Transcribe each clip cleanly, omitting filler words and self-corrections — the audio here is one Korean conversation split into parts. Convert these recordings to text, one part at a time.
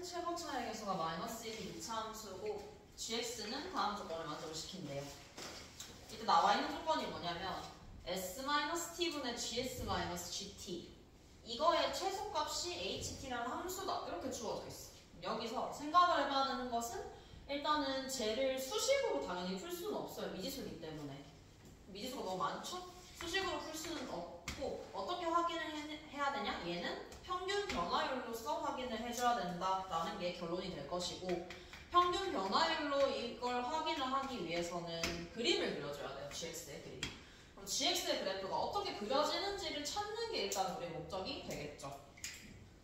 최고차의 개수가 마이너스 1이 2차 함수고 gx는 다음 조건을 만족시킨대요. 이때 나와 있는 조건이 뭐냐면 s-t분의 gs-gt 이거의 최소값이 ht라는 함수다 이렇게 주어져 있어. 여기서 생각을 해봐야 되는 것은 일단은 쟤를 수식으로 당연히 풀 수는 없어요. 미지수이기 때문에. 미지수가 너무 많죠? 수식으로 풀 수는 없고 어떻게 확인을 해야 되냐? 얘는 평균 변화율로서 확인을 해줘야 된다라는 게 결론이 될 것이고 평균 변화율로 이걸 확인을 하기 위해서는 그림을 그려줘야 돼요. gx의 그림. 그럼 gx의 그래프가 어떻게 그려지는지를 찾는 게 일단 우리의 목적이 되겠죠.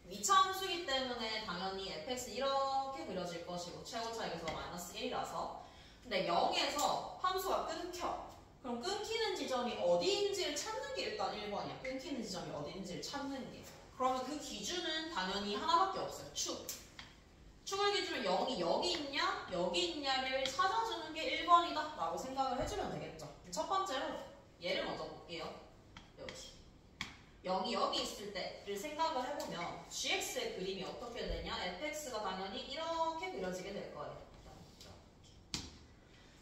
위차 함수이기 때문에 당연히 fx 이렇게 그려질 것이고 최고차의 개수가 마이너스 1이라서 근데 0에서 함수가 끊겨. 그럼 끊기는 지점이 어디인지를 찾는 게 일단 1번이야. 끊기는 지점이 어디인지를 찾는 게. 그러면 그 기준은 당연히 하나밖에 없어요. 축. 축을 기준으로 0이 여기 있냐, 여기 있냐를 찾아주는 게 1번이다 라고 생각을 해주면 되겠죠. 첫 번째로 얘를 먼저 볼게요. 여기. 0이 여기 있을 때를 생각을 해보면 gx의 그림이 어떻게 되냐? fx가 당연히 이렇게 그려지게 될 거예요.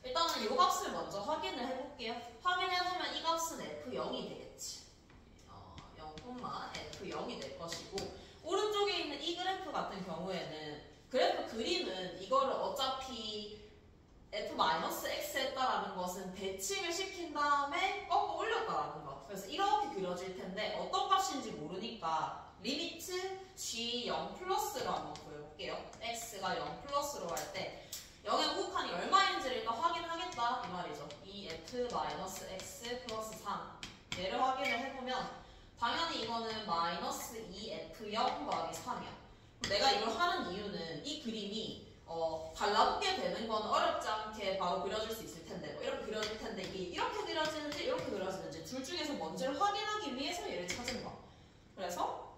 일단은 이 값을 먼저 확인을 해볼게요. 확인해보면 이 값은 f0이 되겠지. 0,f0이 될 것이고 오른쪽에 있는 이 그래프 같은 경우에는 그래프 그림은 이거를 어차피 f-x 했다라는 것은 대칭을 시킨 다음에 꺾어 올렸다라는 거. 그래서 이렇게 그려질 텐데 어떤 값인지 모르니까 리미트 g0 플러스로 한번 구해볼게요. x가 0 플러스로 할 때 0의 우극한이 얼마인지를 일단 확인하겠다 이 말이죠. 2f-x 플러스 3 얘를 확인을 해보면 당연히 이거는 마이너스 2f0 더하기 3이야. 내가 이걸 하는 이유는 이 그림이 달라붙게 되는 건 어렵지 않게 바로 그려질 수 있을 텐데 뭐 이렇게 그려질 텐데 이게 이렇게 그려지는지 이렇게 그려지는지 둘 중에서 뭔지를 확인하기 위해서 얘를 찾은 거야. 그래서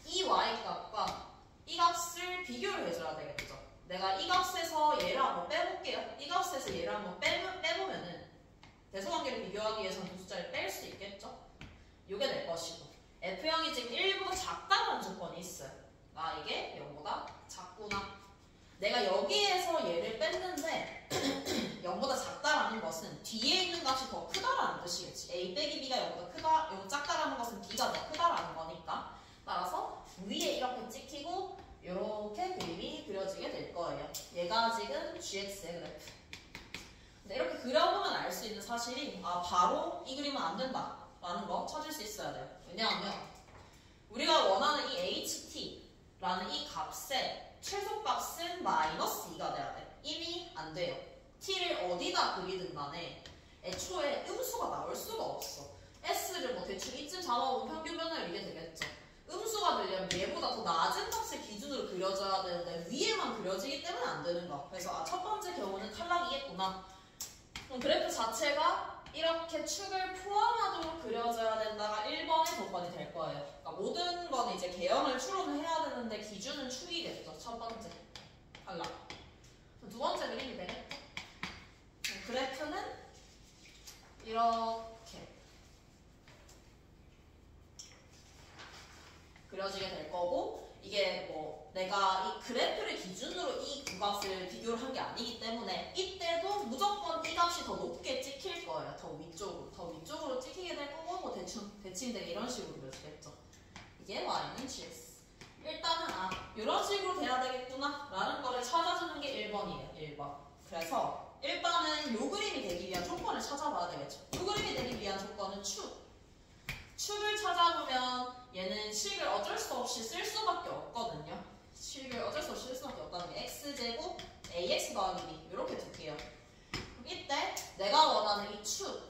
이 y값과 이 값을 비교를 해줘야 되겠죠. 내가 이 값에서 얘를 한번 빼볼게요. 이 값에서 얘를 한번 빼보면은 대소관계를 비교하기 위해서는 두 숫자를 뺄 수 있겠죠. 요게 될 것이고 f0이 지금 1보다 작다는 조건이 있어요. 아 이게 0보다 작구나. 내가 여기에서 얘를 뺐는데 0보다 작다라는 것은 뒤에 있는 값이 더 크다라는 뜻이겠지. a 빼기 b가 0보다 크다, 0 작다라는 것은 b가 더 크다라는 거니까 따라서 위에 이렇게 찍히고 이렇게 그림이 그려지게 될 거예요. 얘가 지금 gx의 그래프. 근데 이렇게 그려보면 알 수 있는 사실이 바로 이 그림은 안 된다 라는 거 찾을 수 있어야 돼요. 왜냐하면 우리가 원하는 이 ht라는 이 값의 최소값은 마이너스 2가 돼야 돼. 이미 안 돼요. t를 어디다 그리든 간에 애초에 음수가 나올 수가 없어. s를 뭐 대충 이쯤 잡아보면 평균 변화율 이게 되겠죠. 음수가 되려면 얘보다 더 낮은 값을 기준으로 그려줘야 되는데 위에만 그려지기 때문에 안 되는 거야. 그래서 첫 번째 경우는 탈락이겠구나. 그럼 그래프 자체가 이렇게 축을 포함하도록 그려져야 된다가 1번의 조건이 될 거예요. 그러니까 모든 건 이제 개형을 추론을 해야 되는데 기준은 축이겠죠. 첫 번째 탈락. 두 번째 그림이 되겠죠. 그래프는 이렇게 그려지게 될 거고 이게 뭐 내가 이 그래프를 기준으로 이 두 값을 비교를 한 게 아니기 때문에 이때도 무조건 이 값이 더 높게 찍힐 거예요. 더 위쪽으로 찍히게 될 거고 뭐 대칭 되게 이런 식으로 그려지겠죠. 이게 y는 gx. 일단은 이런 식으로 돼야 되겠구나 라는 거를 찾아주는 게 1번이에요. 1번. 그래서 일단은 요 그림이 되기 위한 조건을 찾아봐야 되겠죠. 요 그림이 되기 위한 조건은 축을 찾아보면 얘는 식을 어쩔 수 없이 쓸 수밖에 없거든요. 식을 어쩔 수 없이 쓸 수밖에 없다는 게 x제곱 ax 더하기 b 이렇게 둘게요. 그럼 이때 내가 원하는 이 축은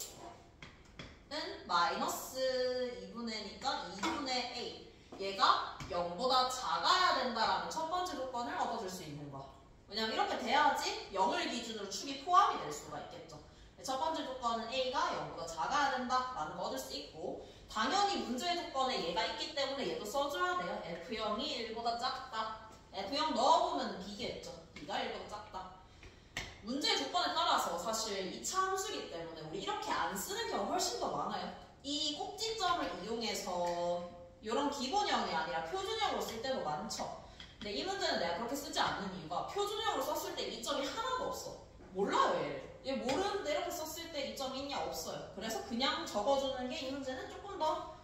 마이너스 2분의 니까 2분의 a 얘가 0보다 작아야 된다라는 첫 번째 조건을 얻어줄 수 있는 거야. 왜냐면 이렇게 돼야지 0을 기준으로 축이 포함이 될 수가 있겠죠. 첫 번째 조건은 a가 0보다 작아야 된다라는 거 얻을 수 있고 당연히 문제의 조건에 얘가 있기 때문에 얘도 써줘야 돼요. f0이 1보다 작다. f0 넣어보면 b겠죠. b가 1보다 작다. 문제의 조건에 따라서 사실 2차 함수이기 때문에 우리 이렇게 안 쓰는 경우가 훨씬 더 많아요. 이 꼭지점을 이용해서 이런 기본형이 아니라 표준형으로 쓸 때도 많죠. 근데 이 문제는 내가 그렇게 쓰지 않는 이유가 표준형으로 썼을 때 이점이 하나도 없어. 몰라요 얘를. 얘 모르는데 이렇게 썼을 때 이점이 있냐? 없어요. 그래서 그냥 적어주는 게 이 문제는 조금 더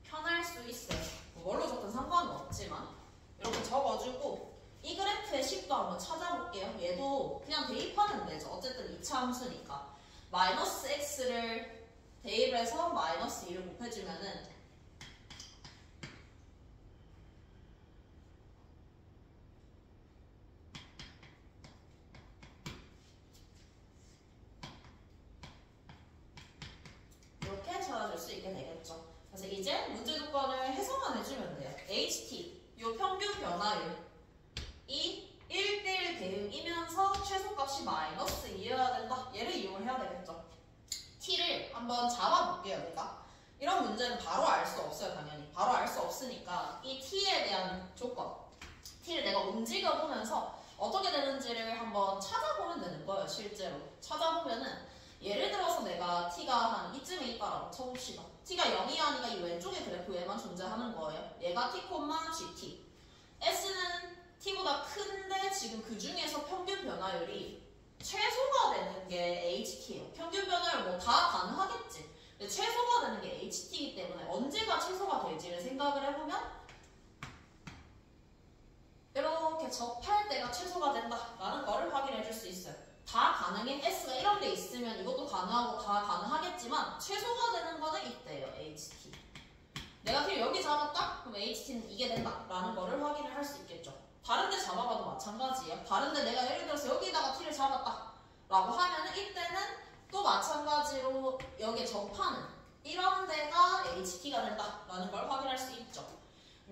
편할 수 있어요. 뭘로 적든 상관은 없지만 이렇게 적어주고 이 그래프의 식도 한번 찾아볼게요. 얘도 그냥 대입하면 되죠. 어쨌든 2차 함수니까 마이너스 x를 대입해서 마이너스 2를 곱해주면은 이렇게 찾아줄 수 있게 되겠죠. 그래서 이제 문제 조건을 해석만 해주면 돼요. ht, 요 평균 변화율이 1대1 대응이면서 최소값이 마이너스 2여야 된다. 얘를 이용을 해야 되겠죠. t를 한번 잡아볼게요. 내가 이런 문제는 바로 알 수 없어요. 당연히 바로 알 수 없으니까 이 t에 대한 조건, t를 내가 움직여보면서 어떻게 되는지를 한번 찾아보면 되는 거예요. 실제로 찾아보면은 예를 들어서 내가 t가 한 이쯤에 있다라고 쳐봅시다. t가 0이 아니라 이 왼쪽의 그래프 에만 존재하는 거예요. 얘가 t, gt. s는 t보다 큰데 지금 그 중에서 평균 변화율이 최소가 되는 게 ht예요. 평균 변화율 뭐 다 가능하겠지. 근데 최소가 되는 게 ht이기 때문에 언제가 최소가 될지를 생각을 해보면 이렇게 접할 때가 최소가 된다라는 거를 확인해 줄 수 있어요. 다 가능해. S가 이런 데 있으면 이것도 가능하고 다 가능하겠지만 최소가 되는 거는 이때예요. HT. 내가 T를 여기 잡았다? 그럼 HT는 이게 된다라는 거를 확인을 할 수 있겠죠. 다른 데 잡아봐도 마찬가지예요. 다른 데 내가 예를 들어서 여기다가 T를 잡았다 라고 하면은 이때는 또 마찬가지로 여기에 접하는 이런 데가 HT가 된다라는 걸 확인할 수 있죠.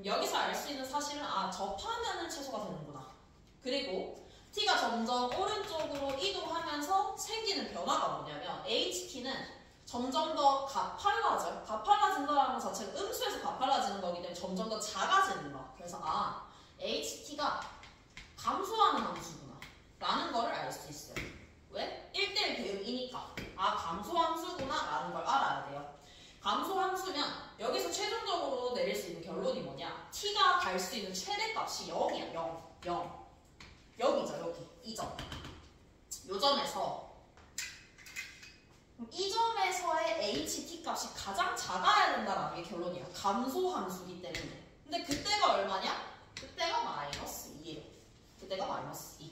여기서 알 수 있는 사실은 접하면은 최소가 되는구나. 그리고 t가 점점 오른쪽으로 이동하면서 생기는 변화가 뭐냐면 HT는 점점 더 가팔라져요. 가팔라진다는 것 자체가 음수에서 가팔라지는 거기 때문에 점점 더 작아지는 거야. 그래서 HT가 감소하는 함수구나 라는 거를 알 수 있어요. 왜? 1대1 대응이니까 감소 함수구나 라는 걸 알아야 돼요. 감소 함수면 여기서 최종적으로 내릴 수 있는 결론이 뭐냐? t가 갈 수 있는 최대값이 0이야. 0. 여기죠. 여기. 이 점. 요 점에서 이 점에서의 HT 값이 가장 작아야 된다라는 게 결론이야. 감소 함수기 때문에. 근데 그때가 얼마냐? 그때가 마이너스 2예요. 그때가 마이너스 2.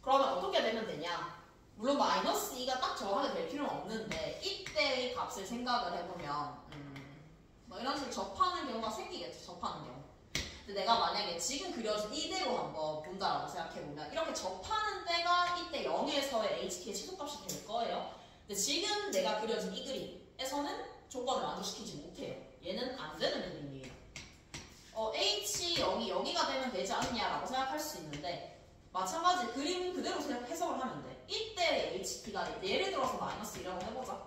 그러면 어떻게 되면 되냐? 물론 마이너스 2가 딱 정하게 될 필요는 없는데 이때의 값을 생각을 해보면 뭐 이런 식으로 접하는 경우가 생기겠죠. 접하는 경우. 근데 내가 만약에 지금 그려진 이대로 한번 본다라고 생각해보면 이렇게 접하는 때가 이때 0에서의 HT의 최소값이 될 거예요. 근데 지금 내가 그려진 이 그림에서는 조건을 만족시키지 못해요. 얘는 안 되는 그림이에요. H0이 여기가 되면 되지 않냐라고 생각할 수 있는데 마찬가지 그림 그대로 해석을 하면 돼. 이때 HT가 예를 들어서 마이너스 2라고 해보자.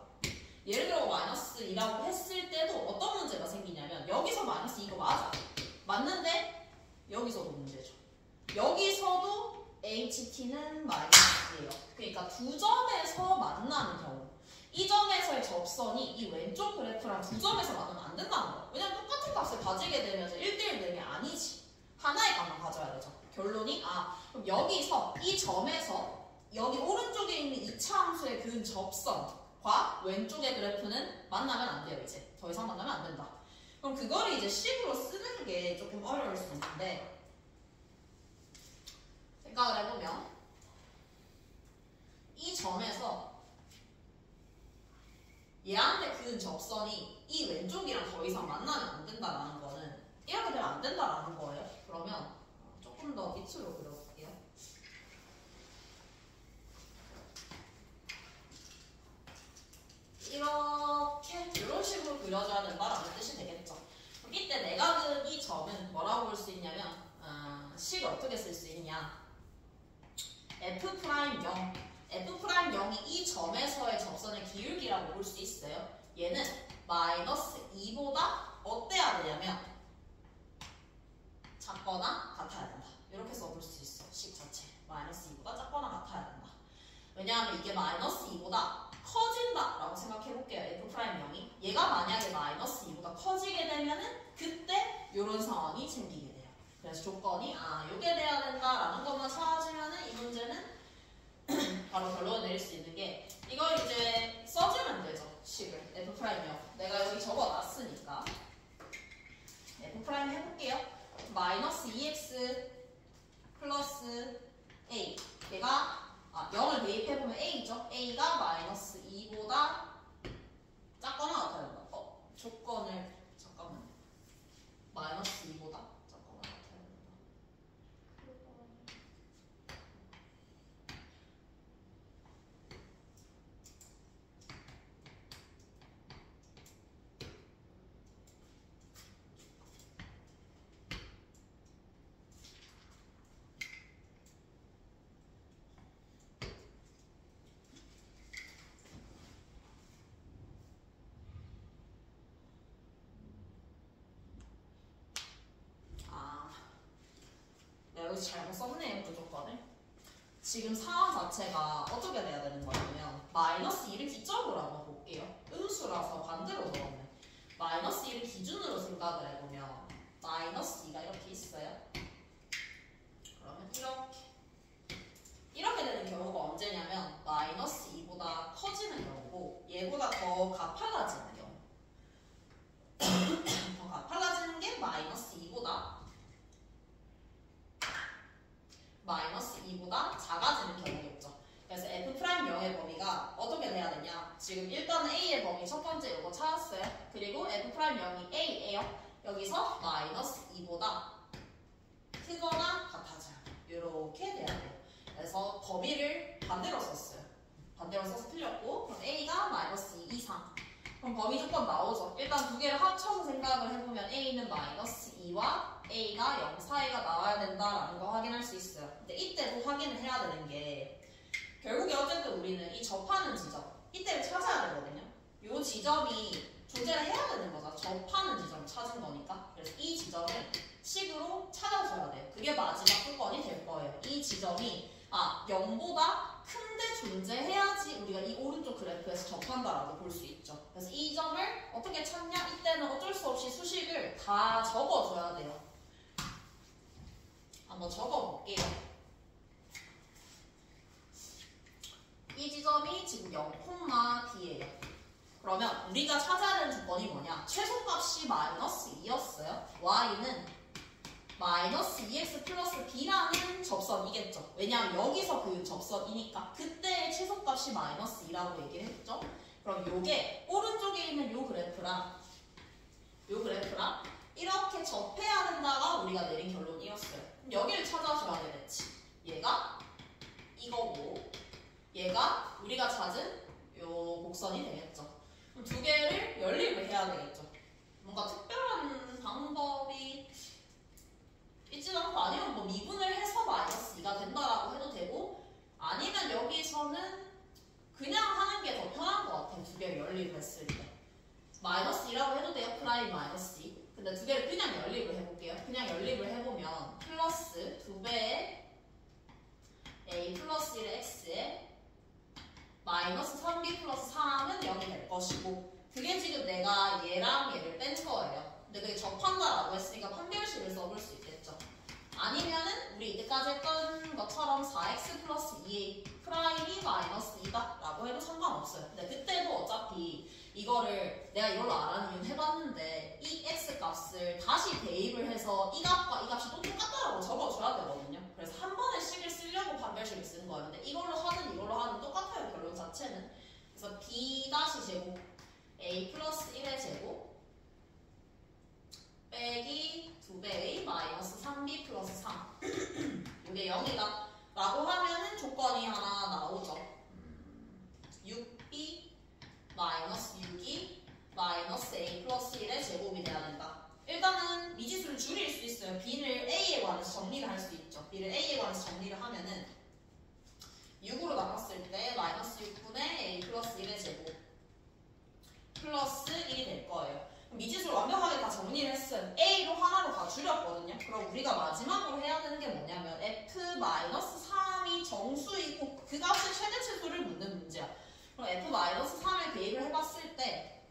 예를 들어 마이너스 2라고 했을 때도 어떤 문제가 생기냐면 여기서 마이너스 2가 맞아. 맞는데 여기서도 문제죠. 여기서도 HT는 마이너스예요. 그러니까 두 점에서 만나는 경우 이 점에서의 접선이 이 왼쪽 그래프랑 두 점에서 만나면 안 된다는 거야. 왜냐면 똑같은 값을 가지게 되면서 1대1 대응이 아니지. 하나의 값만 가져야 되죠. 결론이 그럼 여기서 이 점에서 여기 오른쪽에 있는 2차 함수의 그 접선과 왼쪽의 그래프는 만나면 안 돼요. 이제 더 이상 만나면 안 된다. 그럼 그거를 이제 식으로 쓰는 게 조금 어려울 수 있는데 생각을 해보면 이 점에서 얘한테 그은 접선이 이 왼쪽이랑 더 이상 만나면 안 된다라는 거는 이렇게 되면 안 된다라는 거예요. 그러면 조금 더 밑으로 그려볼게요. 이렇게 이런 식으로 그려줘야 된다라는 뜻이 되겠죠. 그럼 이때 내가 그은 이 점은 뭐라고 볼 수 있냐면 식을 어떻게 쓸 수 있냐? F'0 F'0이 이 점에서의 접선의 기울기라고 볼 수 있어요. 얘는 마이너스 2보다 어때야 되냐면 작거나 같아야 된다. 이렇게 써볼 수 있어. 식 자체 마이너스 2보다 작거나 같아야 된다. 왜냐하면 이게 마이너스 2보다 커진다 라고 생각해볼게요. F'0이 얘가 만약에 마이너스 2보다 커지게 되면은 그때 이런 상황이 생기게 돼요. 그래서 그래서 조건이 요게 돼야 된다라는 것만 찾아주면은 이 문제는 바로 결론을 내릴 수 있는 게 이걸 이제 써주면 되죠. 식을 F'요. 내가 여기 적어놨으니까 F' 해볼게요. 마이너스 2x 플러스 a 얘가 0을 대입해보면 a죠. a가 마이너스 2보다 작거나 같아야 된다. 조건을 잠깐만 마이너스 2보다 작거나 같아야 된다. 여기서 잘못 썼네요. 그 조건을. 지금 상황 자체가 어떻게 돼야 되는 거냐면 마이너스 1을 기점으로 한번 볼게요. 음수라서 반대로 적었네. 마이너스 1을 기준으로 생각을 해보면 마이너스 2가 이렇게 있어요. 그러면 이렇게 되는 경우가 언제냐면 마이너스 2보다 커지는 경우고 얘보다 더 가팔라지는 경우. 더 가팔라지는 게 마이너스 2보다 작아지는 경우겠죠. 그래서 F'0의 범위가 어떻게 돼야 되냐. 지금 일단은 A의 범위 첫 번째 요거 찾았어요. 그리고 F'0이 A예요. 여기서 마이너스 2보다 크거나 같아져요. 이렇게 돼야 돼요. 그래서 범위를 반대로 썼어요. 반대로 써서 틀렸고 그럼 A가 마이너스 2 이상. 그럼 범위 조건 나오죠. 일단 두 개를 합쳐서 생각을 해보면 A는 마이너스 2와 A가 0 사이가 나와야 된다라는 거 확인할 수 있어요. 근데 이때도 확인을 해야 되는 게 결국에 어쨌든 우리는 이 접하는 지점 이때를 찾아야 되거든요. 이 지점이 존재를 해야 되는 거죠. 접하는 지점을 찾은 거니까. 그래서 이 지점을 식으로 찾아줘야 돼요. 그게 마지막 조건이 될 거예요. 이 지점이 0보다 큰데 존재해야지 우리가 이 오른쪽 그래프에서 접한다라고 볼 수 있죠. 그래서 이 점을 어떻게 찾냐? 이때는 어쩔 수 없이 수식을 다 적어줘야 돼요. 한번 적어볼게요. 이 지점이 지금 0,D예요. 그러면 우리가 찾아야 되는 조건이 뭐냐? 최소값이 마이너스 2였어요. y는 마이너스 2x 플러스 b라는 접선이겠죠. 왜냐하면 여기서 그 접선이니까 그때의 최소값이 마이너스 2라고 얘기를 했죠. 그럼 요게 오른쪽에 있는 요 그래프랑 이렇게 접해야 된다가 우리가 내린 결론이었어요. 그럼 여기를 찾아줘야 되겠지. 얘가 이거고 얘가 우리가 찾은 요 곡선이 되겠죠. 그럼 두 개를 연립을 해야 되겠죠. 뭔가 특별한 방법이 있지도 않고 아니면 뭐 미분을 해서 마이너스 2가 된다라고 해도 되고 아니면 여기서는 그냥 하는 게 더 편한 것 같아요. 두 개를 연립을 했을 때 마이너스 2라고 해도 돼요. 프라임 마이너스 2. 근데 두 개를 그냥 연립을 해볼게요. 그냥 연립을 해보면 플러스 2배의 a 플러스 1의 x에 마이너스 3b 플러스 3은 0이 될 것이고 그게 지금 내가 얘랑 얘를 뺀 거예요. 근데 그게 접한다라고 했으니까 판별식을 써볼 수 있겠죠. 아니면은 우리 이때까지 했던 것처럼 4x 플러스 2a 프라임이 마이너스 2다 라고 해도 상관없어요. 근데 그때도 어차피 이거를 내가 이걸로 안 하는 이유는 해봤는데 이 x 값을 다시 대입을 해서 이 값과 이 값이 또 똑같다라고 적어줘야 되거든요. 그래서 한 번에 식을 쓰려고 판별식을 쓰는 거예요. 근데 이걸로 하든 이걸로 하든 똑같아요. 결론 자체는. 그래서 b 다시 제곱 a 플러스 1의 제곱 빼기 2배의 마이너스 3b 플러스 3 이게 0이다 라고 하면은 조건이 하나 나오죠. 6b 마이너스 6이 마이너스 a 플러스 1의 제곱이 돼야 된다. 일단은 미지수를 줄일 수 있어요. b를 a에 관해서 정리를 할 수 있죠. b를 a에 관해서 정리를 하면은 6으로 나눴을 때 마이너스 6분의 a 플러스 1의 제곱 플러스 1이 될 거예요. 미지수를 완벽하게 다 정리를 했어요. A로 하나로 다 줄였거든요. 그럼 우리가 마지막으로 해야 되는 게 뭐냐면 F-3이 정수이고 그 값의 최대치수를 묻는 문제야. 그럼 F-3을 대입을 해봤을 때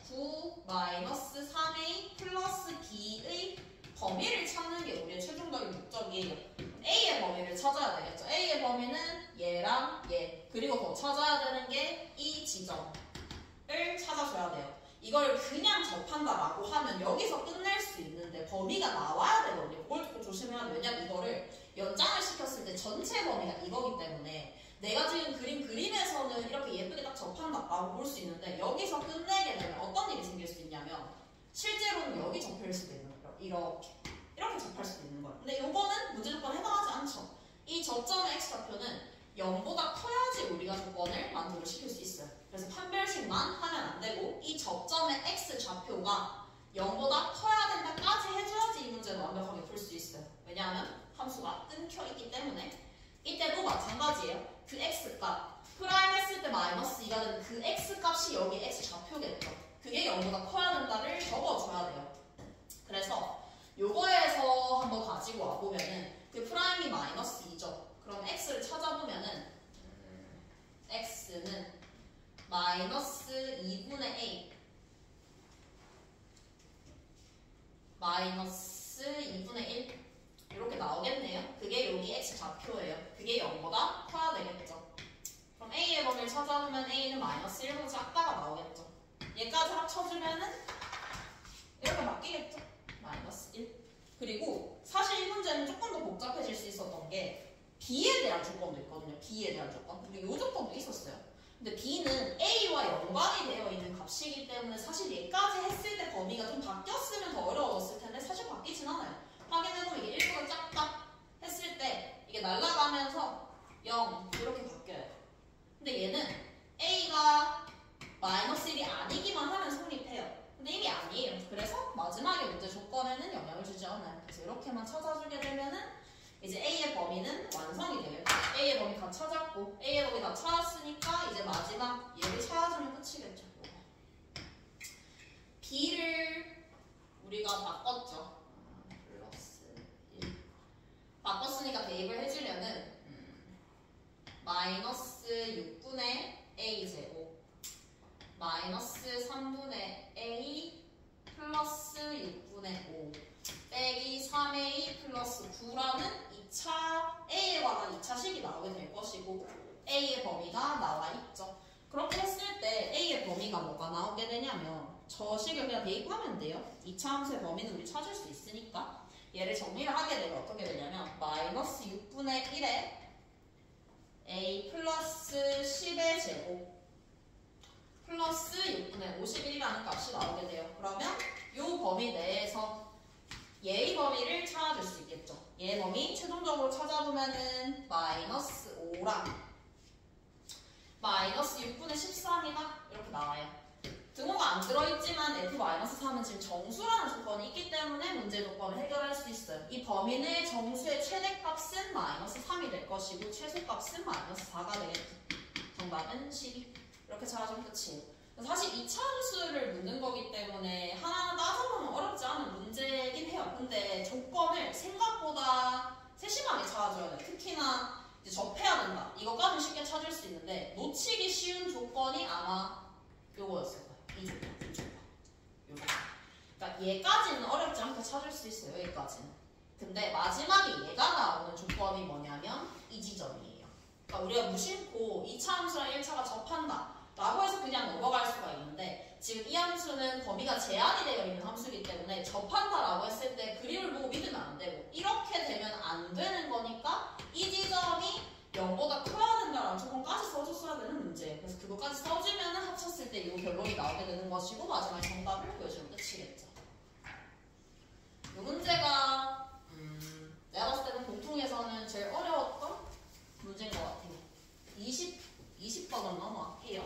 9-3A 플러스 B의 범위를 찾는 게 우리의 여기에요. A의 범위를 찾아야 되겠죠. A의 범위는 얘랑 얘 그리고 더 찾아야 되는 게 이 지점을 찾아줘야 돼요. 이걸 그냥 접한다라고 하면 여기서 끝낼 수 있는데 범위가 나와야 되거든요. 그걸 조금 조심해야 돼요. 왜냐면 이거를 연장을 시켰을 때 전체 범위가 이거기 때문에 내가 지금 그림에서는 이렇게 예쁘게 딱 접한다라고 볼 수 있는데 여기서 끝내게 되면 어떤 일이 생길 수 있냐면 실제로는 여기 접힐 수도 있는 거예요. 이렇게 접할 수도 있는 거예요. 근데 이거는 문제 조건에 해당하지 않죠. 이 저점의 x좌표는 0보다 커야지 우리가 조건을 만족을 시킬 수 있어요. 그래서 판별식만 하면 안 되고 이 저점의 x좌표가 0보다 커야 된다까지 해줘야지 이 문제를 완벽하게 풀 수 있어요. 왜냐하면 함수가 끊겨 있기 때문에. 이때도 마찬가지예요. 그 x값 프라임 했을 때 마이너스 2가 되는 그 x값이 여기 x좌표겠죠. 그게 0보다 커야 된다를 적어줘야 돼요. 그래서 요거에서 한번 가지고 와보면은 그 프라임이 마이너스 2죠. 그럼 x를 찾아보면은 x는 마이너스 2분의 a 마이너스 2분의 1 이렇게 나오겠네요. 그게 여기 x좌표예요. 그게 0보다 커야 되겠죠. 그럼 a의 범위를 찾아보면 a는 마이너스 1보다 작다가 나오겠죠. 얘까지 합쳐주면은 이렇게 바뀌겠죠. 마이너스 1. 그리고 사실 이 문제는 조금 더 복잡해질 수 있었던 게 B에 대한 조건도 있거든요. B에 대한 조건. 근데 이 조건도 있었어요. 근데 B는 A와 연관이 되어 있는 값이기 때문에 사실 얘까지 했을 때 범위가 좀 바뀌었으면 더 어려워졌을 텐데 사실 바뀌진 않아요. 확인해보면 이게 1보다 작다 했을 때 이게 날아가면서 0 이렇게 바뀌어요. 근데 얘는 A가 마이너스 1이 아니기만 하면 성립해요. 근데 이게 아니에요. 그래서 마지막에 문제 조건에는 영향을 주지 않아요. 그래서 이렇게만 찾아주게 되면은 이제 A의 범위는 완성이 돼요. A의 범위 다 찾았고 A의 범위 다 찾았으니까 이제 마지막 얘를 찾아주면 끝이겠죠. B를 우리가 바꿨죠. 플러스 1 바꿨으니까 대입을 해주려는 마이너스 6분의 A제곱 마이너스 3분의 A 플러스 6분의 5 빼기 3A 플러스 9라는 2차 A에 관한 2차식이 나오게 될 것이고 A의 범위가 나와 있죠. 그렇게 했을 때 A의 범위가 뭐가 나오게 되냐면 저 식을 그냥 대입하면 돼요. 2차 함수의 범위는 우리 찾을 수 있으니까 얘를 정리를 하게 되면 어떻게 되냐면 마이너스 6분의 1에 A 플러스 10의 제곱 플러스 6분의 51이라는 값이 나오게 돼요. 그러면 이 범위 내에서 얘의 범위를 찾아줄 수 있겠죠. 얘의 범위 최종적으로 찾아보면은 마이너스 5랑 마이너스 6분의 13이다 이렇게 나와요. 등호가 안 들어있지만 f-3은 지금 정수라는 조건이 있기 때문에 문제 조건을 해결할 수 있어요. 이 범위 내 정수의 최대값은 마이너스 3이 될 것이고 최소값은 마이너스 4가 되겠죠. 정답은 12. 이렇게 찾아주면 끝이에요. 사실 2차 함수를 묻는 거기 때문에 하나하나 따져보면 어렵지 않은 문제긴 해요. 근데 조건을 생각보다 세심하게 찾아줘야 돼요. 특히나 이제 접해야 된다. 이거까지는 쉽게 찾을 수 있는데 놓치기 쉬운 조건이 아마 요거였을 거예요. 이 조건. 요거. 그러니까 얘까지는 어렵지 않게 찾을 수 있어요. 여기까지는. 근데 마지막에 얘가 나오는 조건이 뭐냐면 이 지점이에요. 그러니까 우리가 무심코 2차 함수랑 1차가 접한다 라고 해서 그냥 넘어갈 수가 있는데 지금 이 함수는 범위가 제한이 되어 있는 함수이기 때문에 접한다라고 했을 때 그림을 보고 믿으면 안 되고 이렇게 되면 안 되는 거니까 이 지점이 0보다 커야 된다라는 조건까지 써줬어야 되는 문제예요. 그래서 그거까지 써주면 합쳤을 때 이 결론이 나오게 되는 것이고 마지막 정답을 보여주면 끝이겠죠. 이 문제가 내가 봤을 때는 공통에서는 제일 어려웠던 문제인 것 같아요. 20번은 넘어갈게요.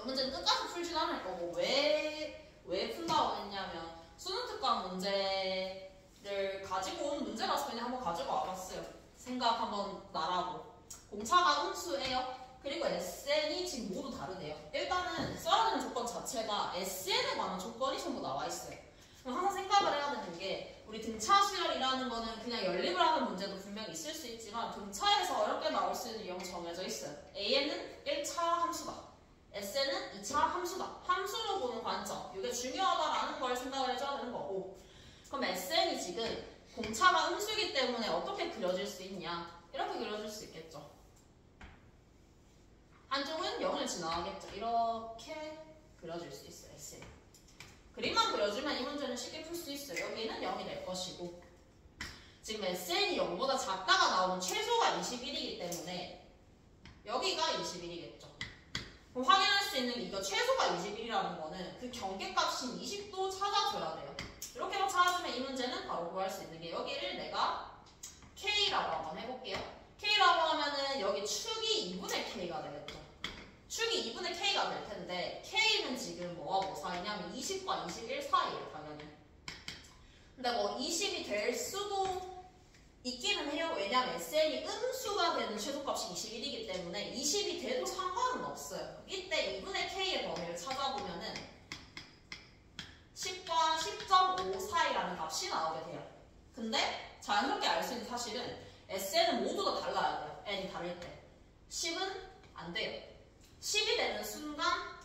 문제는 끝까지 풀진 않을 거고 왜 푼다고 했냐면 수능 특강 문제를 가지고 가지고 오는 문제라서 그냥 한번 가지고 와봤어요. 생각 한번 나라고. 공차가 음수예요. 그리고 SN이 지금 모두 다르대요. 일단은 써야 되는 조건 자체가 SN에 관한 조건이 전부 나와 있어요. 그럼 항상 생각을 해야 되는 게 우리 등차 수열이라는 거는 그냥 연립을 하는 문제도 분명히 있을 수 있지만 등차에서 어렵게 나올 수 있는 유형 정해져 있어요. AN은 1차 함수다. SN은 2차 함수다. 함수로 보는 관점. 이게 중요하다라는 걸 생각을 해줘야 되는 거고. 그럼 SN이 지금 공차가 음수이기 때문에 어떻게 그려질 수 있냐? 이렇게 그려질 수 있겠죠. 한쪽은 0을 지나가겠죠. 이렇게 그려질 수 있어요. SN. 그림만 그려주면 이 문제는 쉽게 풀 수 있어요. 여기는 0이 될 것이고 지금 SN이 0보다 작다가 나오면 최소가 21이기 때문에 여기가 21이겠죠. 그럼 확인할 수 있는 게 이거 최소가 21이라는 거는 그 경계값인 20도 찾아줘야 돼요. 이렇게만 찾아주면 이 문제는 바로 구할 수 있는 게 여기를 내가 K라고 한번 해볼게요. K라고 하면은 여기 축이 2분의 K가 되겠죠. 축이 2분의 K가 될 텐데 K는 지금 뭐와 뭐 사이냐면 20과 21 사이예요, 당연히. 근데 뭐 20이 될 수도 있기는 해요. 왜냐면 SN이 음수가 되는 최소값이 21이기 때문에 20이 돼도 상관은 없어요. 이때 2분의 K의 범위를 찾아보면은 10과 10.5 사이라는 값이 나오게 돼요. 근데 자연스럽게 알 수 있는 사실은 SN은 모두 다 달라야 돼요. N이 다를 때. 10은 안 돼요. 10이 되는 순간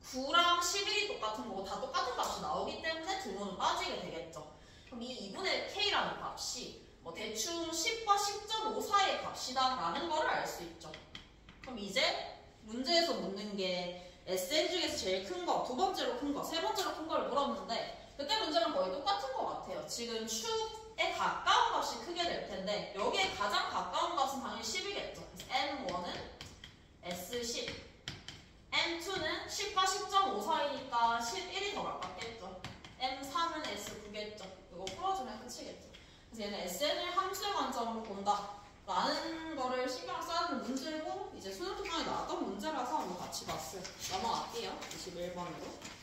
9랑 11이 똑같은 거고 다 똑같은 값이 나오기 때문에 등호는 빠지게 되겠죠. 그럼 이 2분의 K라는 값이 뭐 대충 10과 10.5 사이의 값이다 라는 거를 알 수 있죠. 그럼 이제 문제에서 묻는 게 SN 중에서 제일 큰 거, 두 번째로 큰 거, 세 번째로 큰 거를 물었는데 그때 문제랑 거의 똑같은 것 같아요. 지금 축에 가까운 값이 크게 될 텐데 여기에 가장 가까운 값은 당연히 10이겠죠. 그래서 M1은 S10, M2는 10과 10.5 사이니까 11이 더 가깝겠죠. M3은 S9겠죠. 이거 풀어주면 끝이겠죠. 그래서 얘는 SN을 함수의 관점으로 본다 라는 거를 신경 써야 하는 문제고 이제 수능 특강에 나왔던 문제라서 한번 같이 봤어요. 넘어갈게요. 21번으로.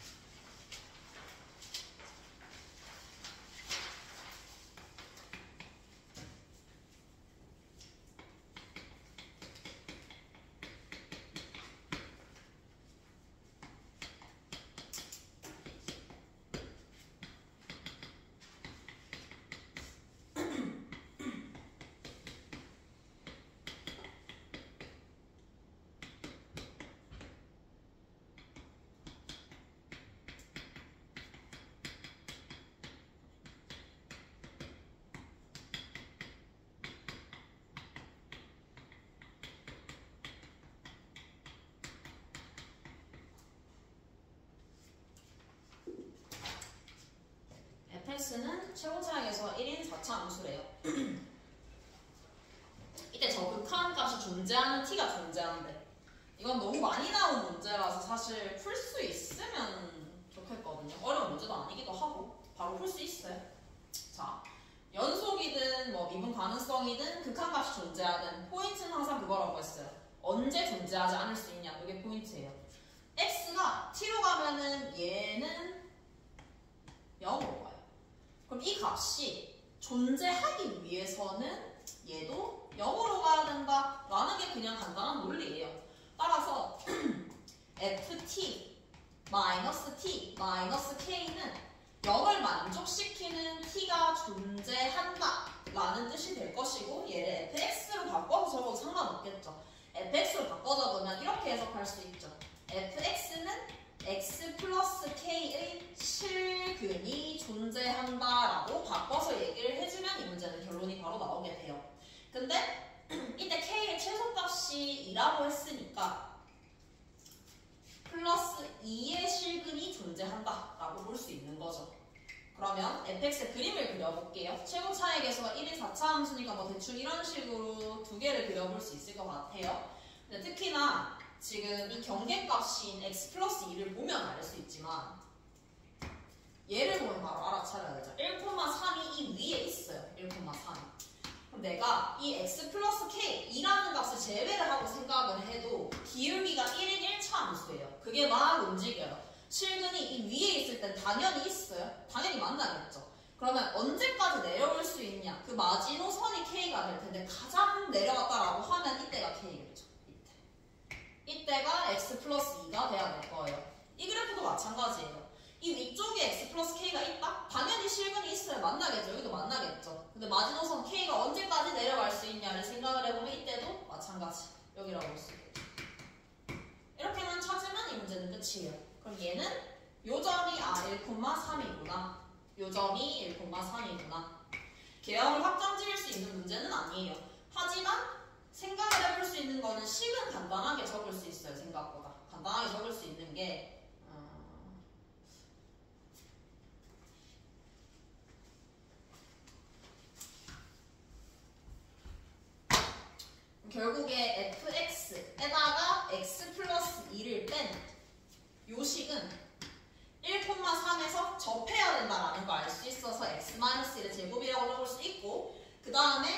fx는 최고차항에서 1인 4차 함수래요. 이때 저 극한값이 존재하는 t가 존재하는데 이건 너무 많이 나온 문제라서 사실 풀 수 있으면 좋겠거든요. 어려운 문제도 아니기도 하고 바로 풀 수 있어요. 자, 연속이든 뭐 미분 가능성이든 극한값이 존재하든 포인트는 항상 그거라고 했어요. 언제 존재하지 않을 수 있냐, 이게 포인트예요. x가 t로 가면은 얘는 0으로 가요. 그럼 이 값이 존재하기 위해서는 얘도 0으로 가야 된다라는 게 그냥 간단한 논리예요. 따라서 ft t k는 0을 만족시키는 t가 존재한다 라는 뜻이 될 것이고 얘를 fx로 바꿔서 적어도 상관없겠죠. fx로 바꿔 적으면 이렇게 해석할 수 있죠. fx는 x 플러스 k의 실근이 존재한다라고 바꿔서 얘기를 해주면 이 문제는 결론이 바로 나오게 돼요. 근데 이때 k의 최소값이 2라고 했으니까 플러스 2의 실근이 존재한다라고 볼 수 있는 거죠. 그러면 fx의 그림을 그려볼게요. 최고 차액에서 1인 4차 함수니까 뭐 대충 이런 식으로 두 개를 그려볼 수 있을 것 같아요. 근데 특히나 지금 이 경계값인 x 플러스 2를 보면 알 수 있지만 얘를 보면 바로 알아차려야 되죠. 1,3이 이 위에 있어요. 1,3이. 그럼 내가 이 x 플러스 k 2라는 값을 제외를 하고 생각을 해도 기울기가 1인 1차 함수예요. 그게 막 움직여요. 실근이 이 위에 있을 땐 당연히 있어요. 당연히 만나겠죠. 그러면 언제까지 내려올 수 있냐? 그 마지노선이 K가 될 텐데 가장 내려갔다라고 하면 이때가 K겠죠. 이때가 X 플러스 2가 돼야 될 거예요. 이 그래프도 마찬가지예요. 이 위쪽에 X 플러스 K가 있다? 당연히 실근이 있어야 만나겠죠. 여기도 만나겠죠. 근데 마지노선 K가 언제까지 내려갈 수 있냐를 생각을 해보면 이때도 마찬가지. 여기라고 볼 수 있겠죠. 이렇게만 찾으면 이 문제는 끝이에요. 그럼 얘는 요 점이 1,3이구나. 요 점이 1,3이구나. 개형을 확정 지을 수 있는 문제는 아니에요. 하지만 생각을 해볼 수 있는 거는 식은 간단하게 적을 수 있어요. 생각보다. 간단하게 적을 수 있는 게 결국에 fx에다가 x 플러스 2를 뺀 요 식은 1,3에서 접해야 된다라는 걸 알 수 있어서 x-1의 제곱이라고 적을 수 있고 그 다음에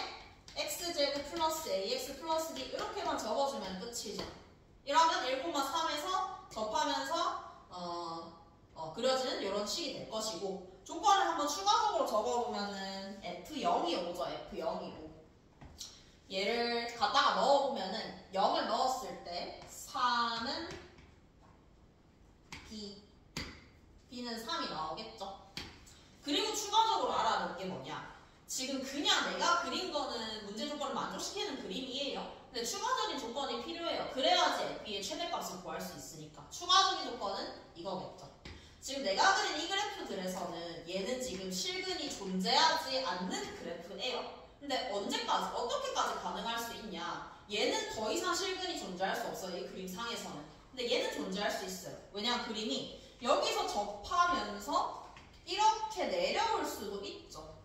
x제곱 플러스 ax 플러스 b 이렇게만 적어주면 끝이죠. 이러면 1,3에서 접하면서 그려지는 이런 식이 될 것이고 조건을 한번 추가적으로 적어보면은 f0이 오죠. f0이 오. 얘를 갖다가 넣어보면은 0을 넣었을 때 4는 b, b는 3이 나오겠죠. 그리고 추가적으로 알아야 될 게 뭐냐? 지금 그냥 내가 그린 거는 문제 조건을 만족시키는 그림이에요. 근데 추가적인 조건이 필요해요. 그래야지 f의 최대값을 구할 수 있으니까. 추가적인 조건은 이거겠죠. 지금 내가 그린 이 그래프들에서는 얘는 지금 실근이 존재하지 않는 그래프예요. 근데 언제까지, 어떻게까지 가능할 수 있냐? 얘는 더 이상 실근이 존재할 수 없어요. 이 그림상에서는. 근데 얘는 존재할 수 있어요. 왜냐하면 그림이 여기서 접하면서 이렇게 내려올 수도 있죠.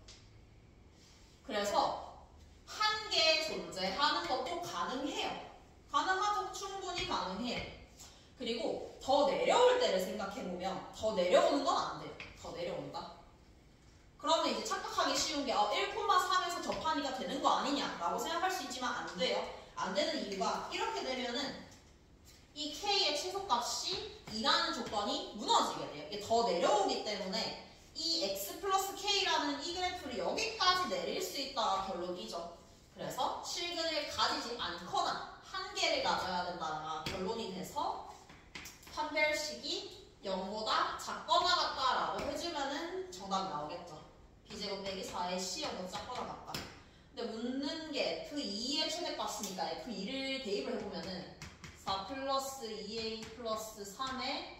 그래서 한 개 존재하는 것도 가능해요. 가능하죠. 충분히 가능해요. 그리고 더 내려올 때를 생각해보면 더 내려오는 건 안 돼요. 더 내려온다. 그러면 이제 착각하기 쉬운 게 1,3에서 접하니까 되는 거 아니냐라고 생각할 수 있지만 안 돼요. 안 되는 이유가 이렇게 되면은 이 K의 최소값이 2라는 조건이 무너지게 돼요. 이게 더 내려오기 때문에 이 X 플러스 K라는 이 그래프를 여기까지 내릴 수 있다가 결론이죠. 그래서 실근을 가지지 않거나 한계를 가져야 된다가 결론이 돼서 판별식이 0보다 작거나 같다라고 해주면은 정답이 나오겠죠. b제곱 빼기 4의 c0보다 작거나 같다. 근데 묻는 게 f2의 최대값이니까 f2를 대입을 해보면은 4 플러스 2a 플러스 3에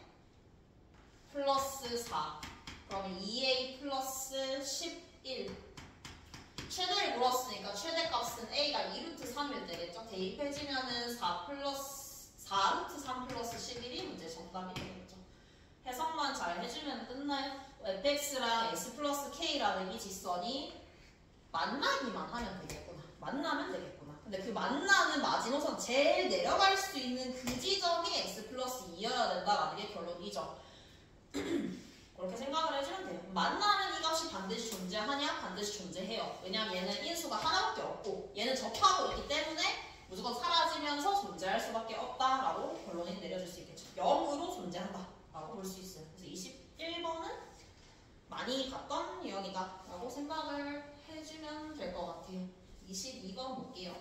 플러스 4 그러면 2a 플러스 11 최대를 물었으니까 최대값은 a가 2루트 3일 때겠죠. 대입해주면은 4 루트 3 플러스 11이 문제 정답이 되겠죠. 해석만 잘 해주면 끝나요. fx랑 x 플러스 k라는 이 직선이 만나기만 하면 되겠구나. 만나면 되겠구나. 근데 그 만나는 마지노선 제일 내려갈 수 있는 그 지점이 x 플러스 2여야 된다라는 게 결론이죠. 그렇게 생각을 해주면 돼요. 만나는 이 값이 반드시 존재하냐? 반드시 존재해요. 왜냐면 얘는 인수가 하나밖에 없고 얘는 접하고 있기 때문에 무조건 사라지면서 존재할 수밖에 없다라고 결론이 내려질 수 있겠죠. 0으로 존재한다 라고 볼 수 있어요. 그래서 21번은 많이 봤던 유형이다 라고 생각을 해주면 될 것 같아요. 22번 볼게요.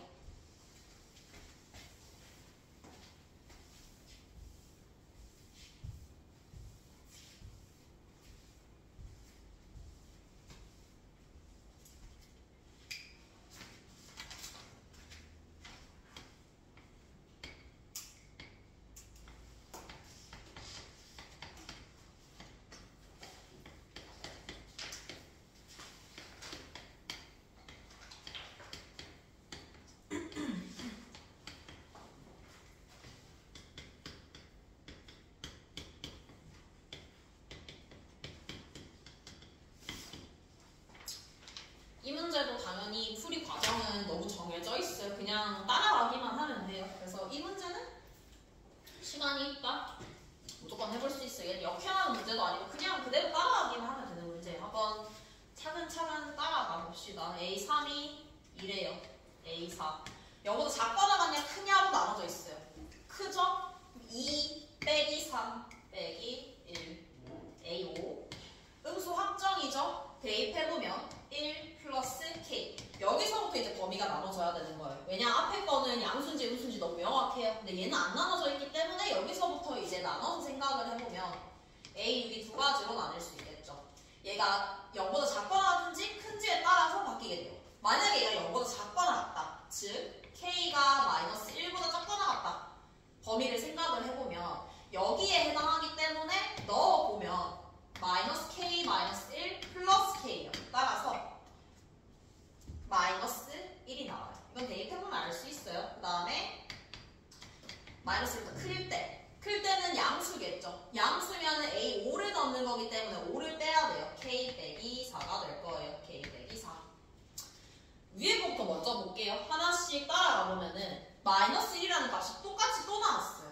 이 문제도 당연히 풀이 과정은 너무 정해져 있어요. 그냥 따라가기만 하면 돼요. 그래서 이 문제는 시간이 있다. 무조건 해볼 수 있어요. 얘는 역행하는 문제도 아니고 그냥 그대로 따라가기만 하면 되는 문제예요. 한번 차근차근 따라가 봅시다. A3이 이래요. A4. 여보다 작거나 같냐 크냐로 나눠져 있어요. 크죠? 2 빼기 3 빼기 1 A5 음수 확정이죠? 대입해보면 1 플러스 k. 여기서부터 이제 범위가 나눠져야 되는 거예요. 왜냐 앞에 거는 양수인지 음수인지 너무 명확해요. 근데 얘는 안 나눠져 있기 때문에 여기서부터 이제 나눠서 생각을 해보면 a, 6이 두 가지로 나눌 수 있겠죠. 얘가 0보다 작거나 같은지 큰지에 따라서 바뀌게 돼요. 만약에 얘가 0보다 작거나 같다. 즉 k가 마이너스 1보다 작거나 같다. 범위를 생각을 해보면 여기에 해당하기 때문에 넣어보면 마이너스 k 마이너스 1 플러스 k예요. 따라서 마이너스 1이 나와요. 이건 대입해보면 알 수 있어요. 그 다음에 마이너스 1부터 클 때는 양수겠죠. 양수면 a 5를 넣는 거기 때문에 5를 빼야 돼요. k 빼기 4가 될 거예요. k 빼기 4. 위에 것부터 먼저 볼게요. 하나씩 따라가 보면은 마이너스 1이라는 값이 똑같이 또 나왔어요.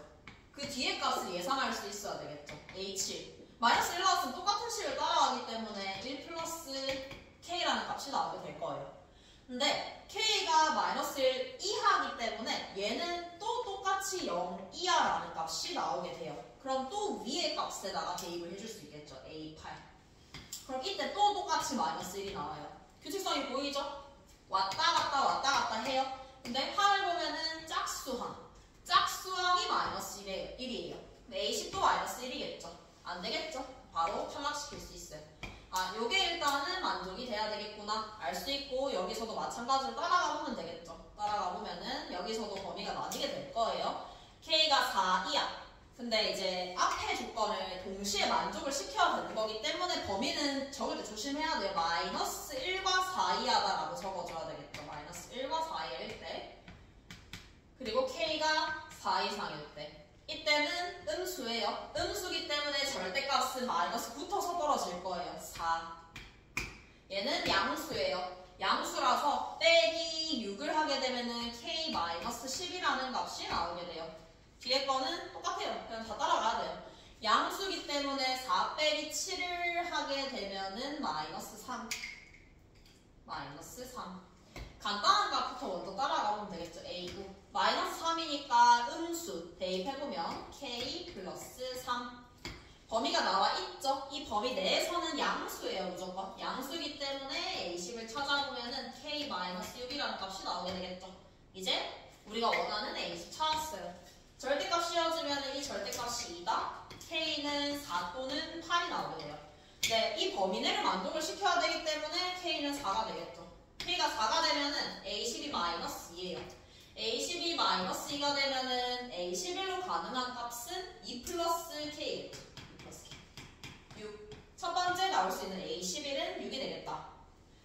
그 뒤에 값을 예상할 수 있어야 되겠죠. a7. 마이너스 1 나왔으면 똑같은 식을 따라가기 때문에 1 플러스 k라는 값이 나오게 될 거예요. 근데 k가 마이너스 1 이하이기 때문에 얘는 또 똑같이 0 이하라는 값이 나오게 돼요. 그럼 또 위의 값에다가 대입을 해줄 수 있겠죠. a8. 그럼 이때 또 똑같이 마이너스 1이 나와요. 규칙성이 보이죠? 왔다 갔다 해요. 근데 항을 보면은 짝수항이 마이너스 1이에요. a10도 마이너스 1이겠죠. 안 되겠죠? 바로 탈락시킬 수 있어요. 아, 요게 일단은 만족이 돼야 되겠구나. 알 수 있고, 여기서도 마찬가지로 따라가 보면 되겠죠. 따라가 보면은 여기서도 범위가 나뉘게 될 거예요. k가 4 이하. 근데 이제 앞에 조건을 동시에 만족을 시켜야 되는 거기 때문에 범위는 적을 때 조심해야 돼요. 마이너스 1과 4 이하다라고 적어줘야 되겠죠. 마이너스 1과 4 이하일 때. 그리고 k가 4 이상일 때. 이때는 음수예요. 음수기 때문에 절대값은 마이너스 붙어서 떨어질 거예요. 4. 얘는 양수예요. 양수라서 빼기 6을 하게 되면은 k-10이라는 값이 나오게 돼요. 뒤에 거는 똑같아요. 그냥 다 따라가야 돼요. 양수기 때문에 4 빼기 7을 하게 되면은 마이너스 3. 마이너스 3. 간단한 값부터 먼저 따라가면 되겠죠. a9. 마이너스 3이니까 음수 대입해보면 k 플러스 3. 범위가 나와 있죠. 이 범위 내에서는 양수예요. 무조건. 양수이기 때문에 a10을 찾아보면은 k 마이너스 6이라는 값이 나오게 되겠죠. 이제 우리가 원하는 a10 찾았어요. 절대값 씌워주면 이 절대값이 2다. k는 4 또는 8이 나오게 돼요. 네, 이 범위 내를 만족을 시켜야 되기 때문에 k는 4가 되겠죠. k가 4가 되면은 a10이 마이너스 2예요. a10이 마이너스 2가 되면은 a11로 가능한 값은 2 플러스 k. 6. 첫 번째 나올 수 있는 a11은 6이 되겠다.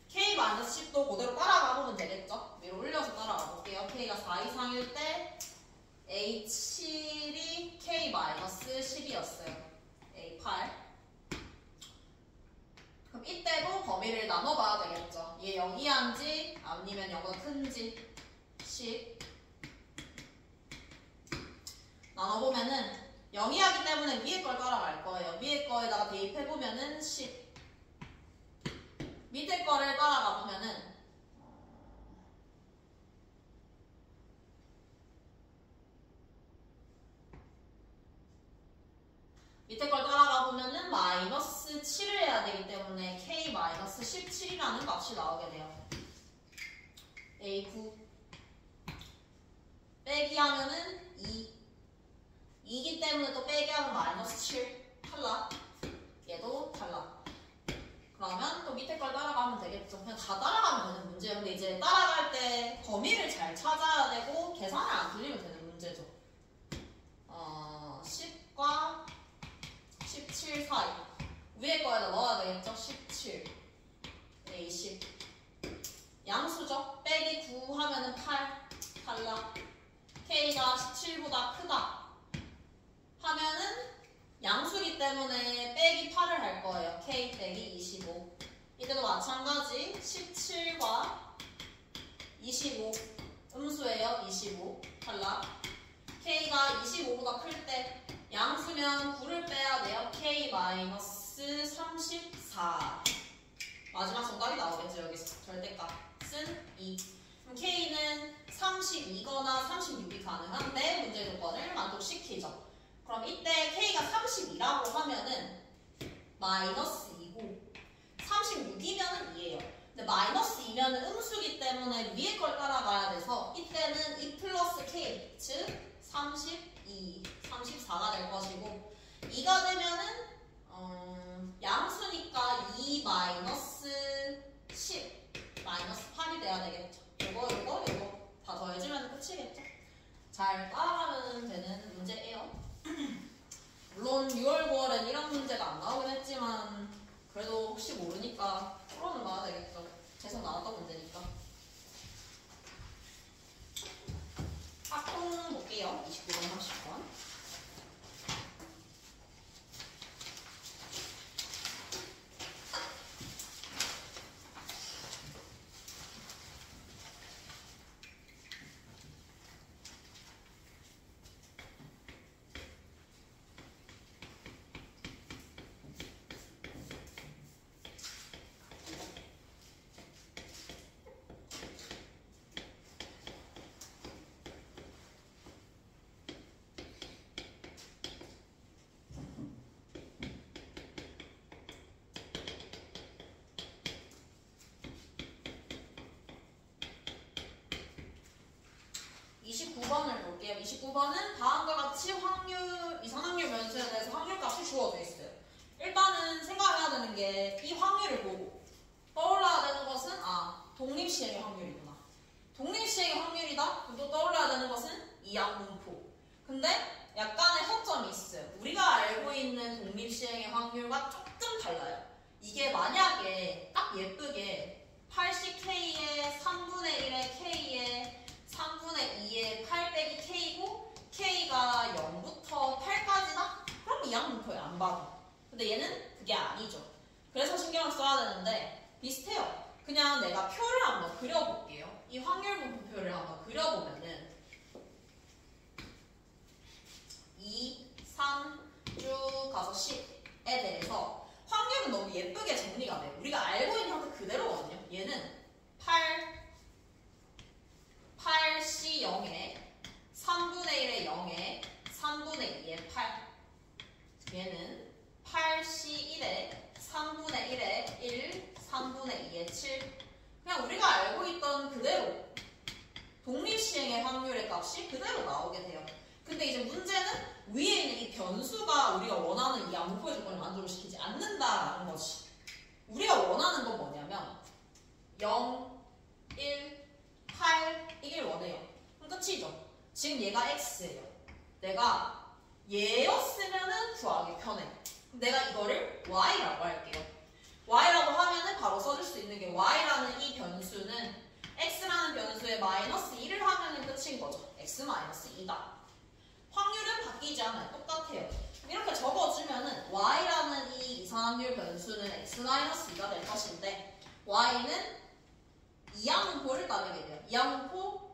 k 마이너스 10도 그대로 따라가 보면 되겠죠. 위로 올려서 따라가 볼게요. k가 4 이상일 때 a7이 k 마이너스 10이었어요. a8. 그럼 이때도 범위를 나눠봐야 되겠죠. 얘 0 이하인지 아니면 0보다 큰지 10 나눠보면은 0 이하기 때문에 위에 걸 따라갈 거예요. 위에 거에다가 대입해보면은 10 밑에 거를 따라가보면은 밑에 걸 따라가 보면은 마이너스 7을 해야 되기 때문에 k 마이너스 17이라는 값이 나오게 돼요. a9 빼기 하면은 2이기 때문에 또 빼기 하면 마이너스 7 탈락. 얘도 탈락. 그러면 또 밑에 걸 따라가면 되겠죠. 그냥 다 따라가면 되는 문제예요. 근데 이제 따라갈 때 범위를 잘 찾아야 되고 계산을 안 틀리면 되는 문제죠. 10과 17 사이. 위에 거에다 넣어야 되겠죠? 17. a10. 양수죠? 빼기 9 하면은 8. 탈락. k가 17보다 크다. 하면은 양수기 때문에 빼기 8을 할 거예요. k 빼기 25. 이때도 마찬가지 17과 25. 음수예요. 25. 탈락. k가 25보다 클 때 양수면 9를 빼야 돼요. k 마이너스 34. 마지막 정답이 나오겠죠. 여기서 절대값은 2. 그럼 k는 32거나 36이 가능한데 문제 조건을 만족시키죠. 그럼 이때 k가 32라고 하면은 마이너스 2고 36 6이면 2예요. 근데 마이너스 2면 음수기 때문에 위에 걸 따라가야 돼서 이때는 2 플러스 k, 즉 32, 34가 될 것이고 2가 되면은 양수니까 2 마이너스 10 마이너스 8이 돼야 되겠죠. 요거 다 더해주면 끝이겠죠. 잘 따라가면 되는 문제예요. 물론 6월, 9월엔 이런 문제가 안 나오긴 했지만 그래도 혹시 모르니까 풀어는 봐야 되겠죠. 계속 나왔던 문제니까. 학통 볼게요. 29번, 30번. 을 볼게요. 29번은 다음과 같이 확률, 이산확률 변수에 대해서 확률값이 주어져 있어요. 일단은 생각해야 되는 게 이 확률을 보고 떠올라야 되는 것은 독립시행의 확률이구나. 독립시행의 확률이다? 또 떠올라야 되는 것은 이항분포. 근데 약간의 허점이 있어요. 우리가 알고 있는 독립시행의 확률과 조금 달라요. 이게 만약에 딱 예쁘게 80K에 3분의 1의 K에 3분의 2의 8 빼기 K고 K가 0부터 8까지다? 그럼 이항분포에 안 봐도. 근데 얘는 그게 아니죠. 그래서 신경을 써야 되는데 비슷해요. 그냥 내가 표를 한번 그려볼게요. 이 확률분포표를 한번 그려보면은 2, 3 쭉 가서 10에 대해서 확률은 너무 예쁘게 정리가 돼요. 우리가 알고 있는 형태 그대로거든요. 얘는 8C 0에 3분의 1의 0에 3분의 2의 8 얘는 8C 1에 3분의 1의 1 3분의 2의 7 그냥 우리가 알고 있던 그대로 독립시행의 확률의 값이 그대로 나오게 돼요. 근데 이제 문제는 위에 있는 이 변수가 우리가 원하는 이 양분포의 조건을 만족시키지 않는다라는 것이 우리가 원하는 건 뭐냐면 0, 1, 8 이길 원해요. 그럼 끝이죠. 지금 얘가 x예요. 내가 얘였으면은 구하기 편해. 내가 이거를 y라고 할게요. y라고 하면은 바로 써줄 수 있는 게 y라는 이 변수는 x라는 변수에 마이너스 1을 하면은 끝인 거죠. x 마이너스 2다. 확률은 바뀌지 않아요. 똑같아요. 이렇게 적어주면은 y라는 이 이상확률 변수는 x 마이너스 2가 될 것인데 y는 이항분포를 따르게 돼요. 이항분포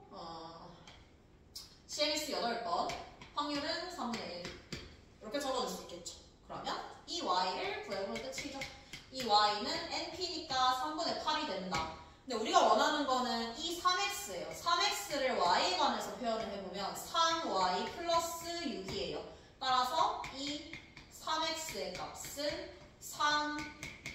CMS 8번 확률은 3분의 1 이렇게 적어줄 수 있겠죠. 그러면 이 y를 구해보면 끝이죠. 이 y는 np니까 3분의 8이 된다. 근데 우리가 원하는 거는 이 3x예요. 3x를 y에 관해서 표현을 해보면 3y 플러스 6이에요. 따라서 이 3x의 값은 3,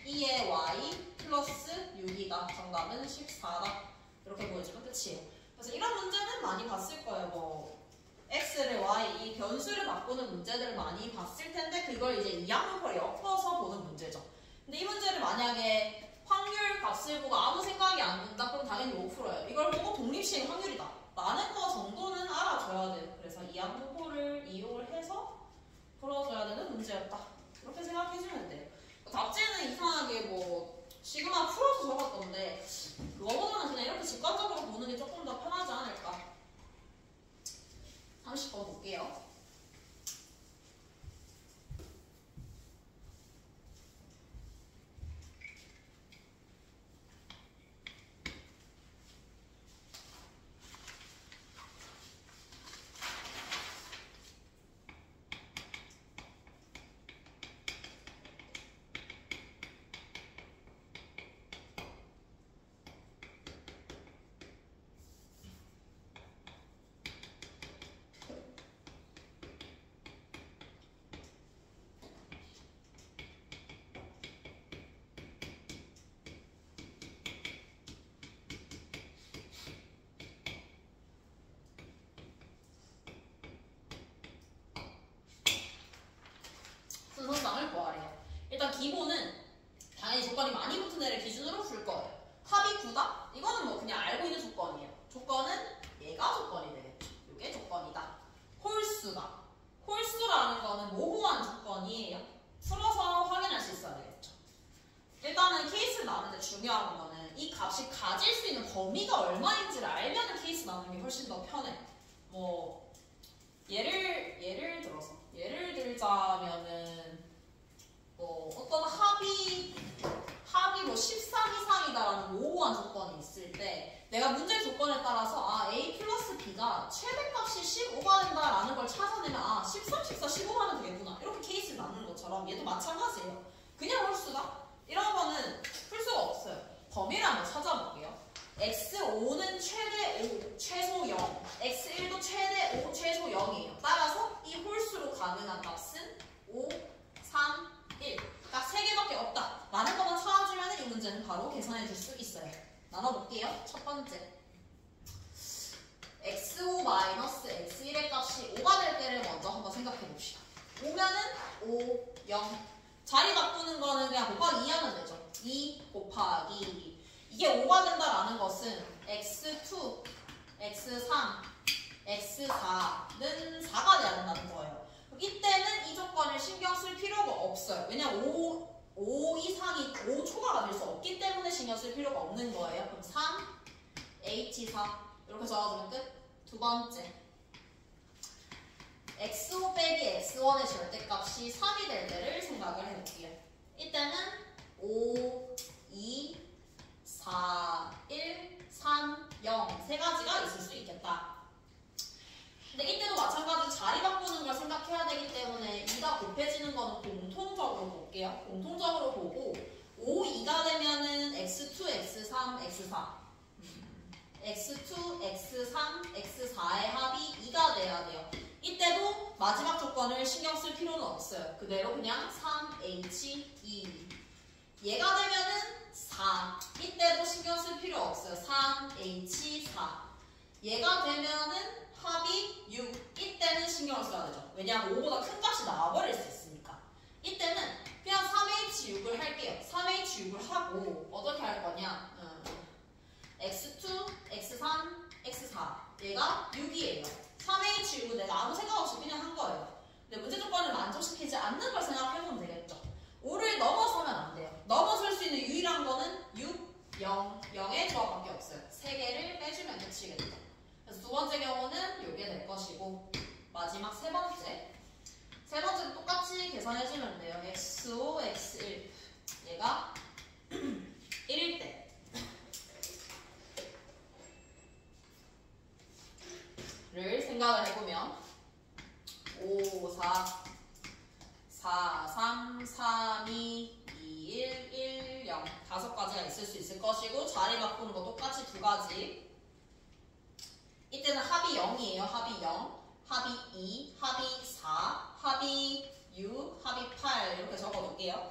2의 y 플러스 6이다. 정답은 14다. 이렇게 보여주면 끝이에요. 그래서 이런 문제는 많이 봤을 거예요. 뭐 x를 y, 이 변수를 바꾸는 문제들을 많이 봤을 텐데 그걸 이제 이항분포를 엮어서 보는 문제죠. 근데 이 문제를 만약에 확률 값을 보고 아무 생각이 안 든다? 그럼 당연히 못 풀어요. 이걸 보고 독립시행 확률이다 라는 거 정도는 알아줘야 돼요. 그래서 이항분포를 이용을 해서 풀어줘야 되는 문제였다. 그렇게 생각해주면 돼요. 답지는 이상하게 뭐 시그마 풀어서 적었던데 그거보다는 그냥 이렇게 직관적으로 보는 게 조금 더 편하지 않을까. 30번 볼게요. 얼마인지를 알면은 케이스 나누는 게 훨씬 더 편해. 뭐 예를 들자면은 뭐 어떤 합이 뭐 13 이상이다라는 모호한 조건이 있을 때 내가 문제 조건에 따라서 A 플러스 B가 최대값이 15가 된다라는 걸 찾아내면 13, 14, 15가 되겠구나 이렇게 케이스를 나누는 것처럼 얘도 마찬가지예요. 그냥 홀수다? 이런 거는 풀 수가 없어요. 범위를 한번 찾아볼게요. x5는 최대 5, 최소 0, x1도 최대 5, 최소 0이에요. 따라서 이 홀수로 가능한 값은 5, 3, 1. 딱 3개밖에 없다. 라는 것만 찾아주면 이 문제는 바로 계산해 줄 수 있어요. 나눠볼게요. 첫 번째. x5-x1의 값이 5가 될 때를 먼저 한번 생각해 봅시다. 5면은 5, 0. 자리 바꾸는 거는 그냥 곱하기 2 하면 되죠. 2 곱하기 이게 5가 된다라는 것은 x2, x3, x4는 4가 돼야 된다는 거예요. 이때는 이 조건을 신경 쓸 필요가 없어요. 왜냐면 5 이상이 5 초과가 될 수 없기 때문에 신경 쓸 필요가 없는 거예요. 그럼 3, h4 이렇게 적어주면 끝. 두 번째. x5 빼기 x1의 절대값이 3이 될 때를 생각을 해볼게요. 이때는 5, 2, 4, 1, 3, 0 세 가지가 있을 수 있겠다. 근데 이때도 마찬가지로 자리 바꾸는 걸 생각해야 되기 때문에 2가 곱해지는 거는 공통적으로 볼게요. 공통적으로 보고 5, 2가 되면은 x2, x3, x4 x2, x3, x4의 합이 2가 돼야 돼요. 이때도 마지막 조건을 신경 쓸 필요는 없어요. 그대로 그냥 3h2 얘가 되면은 4 이때도 신경 쓸 필요 없어요. 3h4 얘가 되면은 합이 6 이때는 신경을 써야 되죠. 왜냐하면 5보다 큰 값이 나와버릴 수 있으니까. 이때는 그냥 3h6을 할게요. 3h6을 하고 어떻게 할 거냐 x2, x3, x4 얘가 6이에요. 3h6은 내가 아무 생각 없이 그냥 한 거예요. 근데 문제 조건을 만족시키지 않는 걸 생각해보면 되겠죠. 5를 넘어서면 안 돼요. 넘어설 수 있는 유일한 거는 6, 0, 0의 조합밖에 없어요. 3개를 빼주면 끝이겠죠. 그래서 두 번째 경우는 이게 될 것이고 마지막 세 번째는 똑같이 계산해주면 돼요. x5, x1 얘가 1일 때 를 생각을 해보면 5, 4, 4, 3, 3, 2, 2, 1, 1, 0 다섯 가지가 있을 수 있을 것이고 자리 바꾸는 거 똑같이 두 가지. 이때는 합이 0이에요. 합이 0, 합이 2, 합이 4, 합이 6, 합이 8 이렇게 적어둘게요.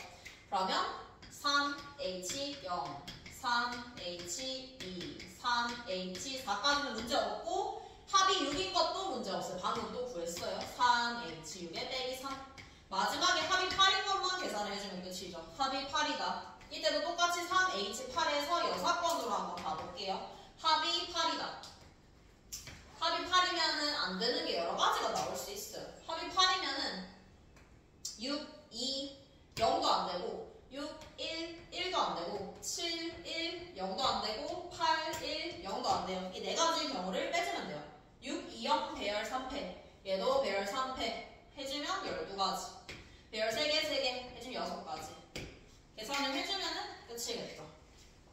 그러면 3H0, 3H2, 3H4까지는 문제 없고 합이 6인 것도 문제 없어요. 방금 또 구했어요. 3H6에 빼기 3 마지막에 합이 8인 것만 계산을 해주면 끝이죠. 합이 8이다. 이때도 똑같이 3H8에서 6건으로 한번 가볼게요. 합이 8이다. 합이 8이면은 안 되는 게 여러 가지가 나올 수 있어요. 합이 8이면은 6, 2, 0도 안 되고 6, 1, 1도 안 되고 7, 1, 0도 안 되고 8, 1, 0도 안 돼요. 이 네 가지 경우를 빼주면 돼요. 6, 2, 0, 배열 3패 얘도 배열 3패 해주면 12가지 배열 3개, 3개 해주면 6가지 계산을 해주면 끝이겠죠.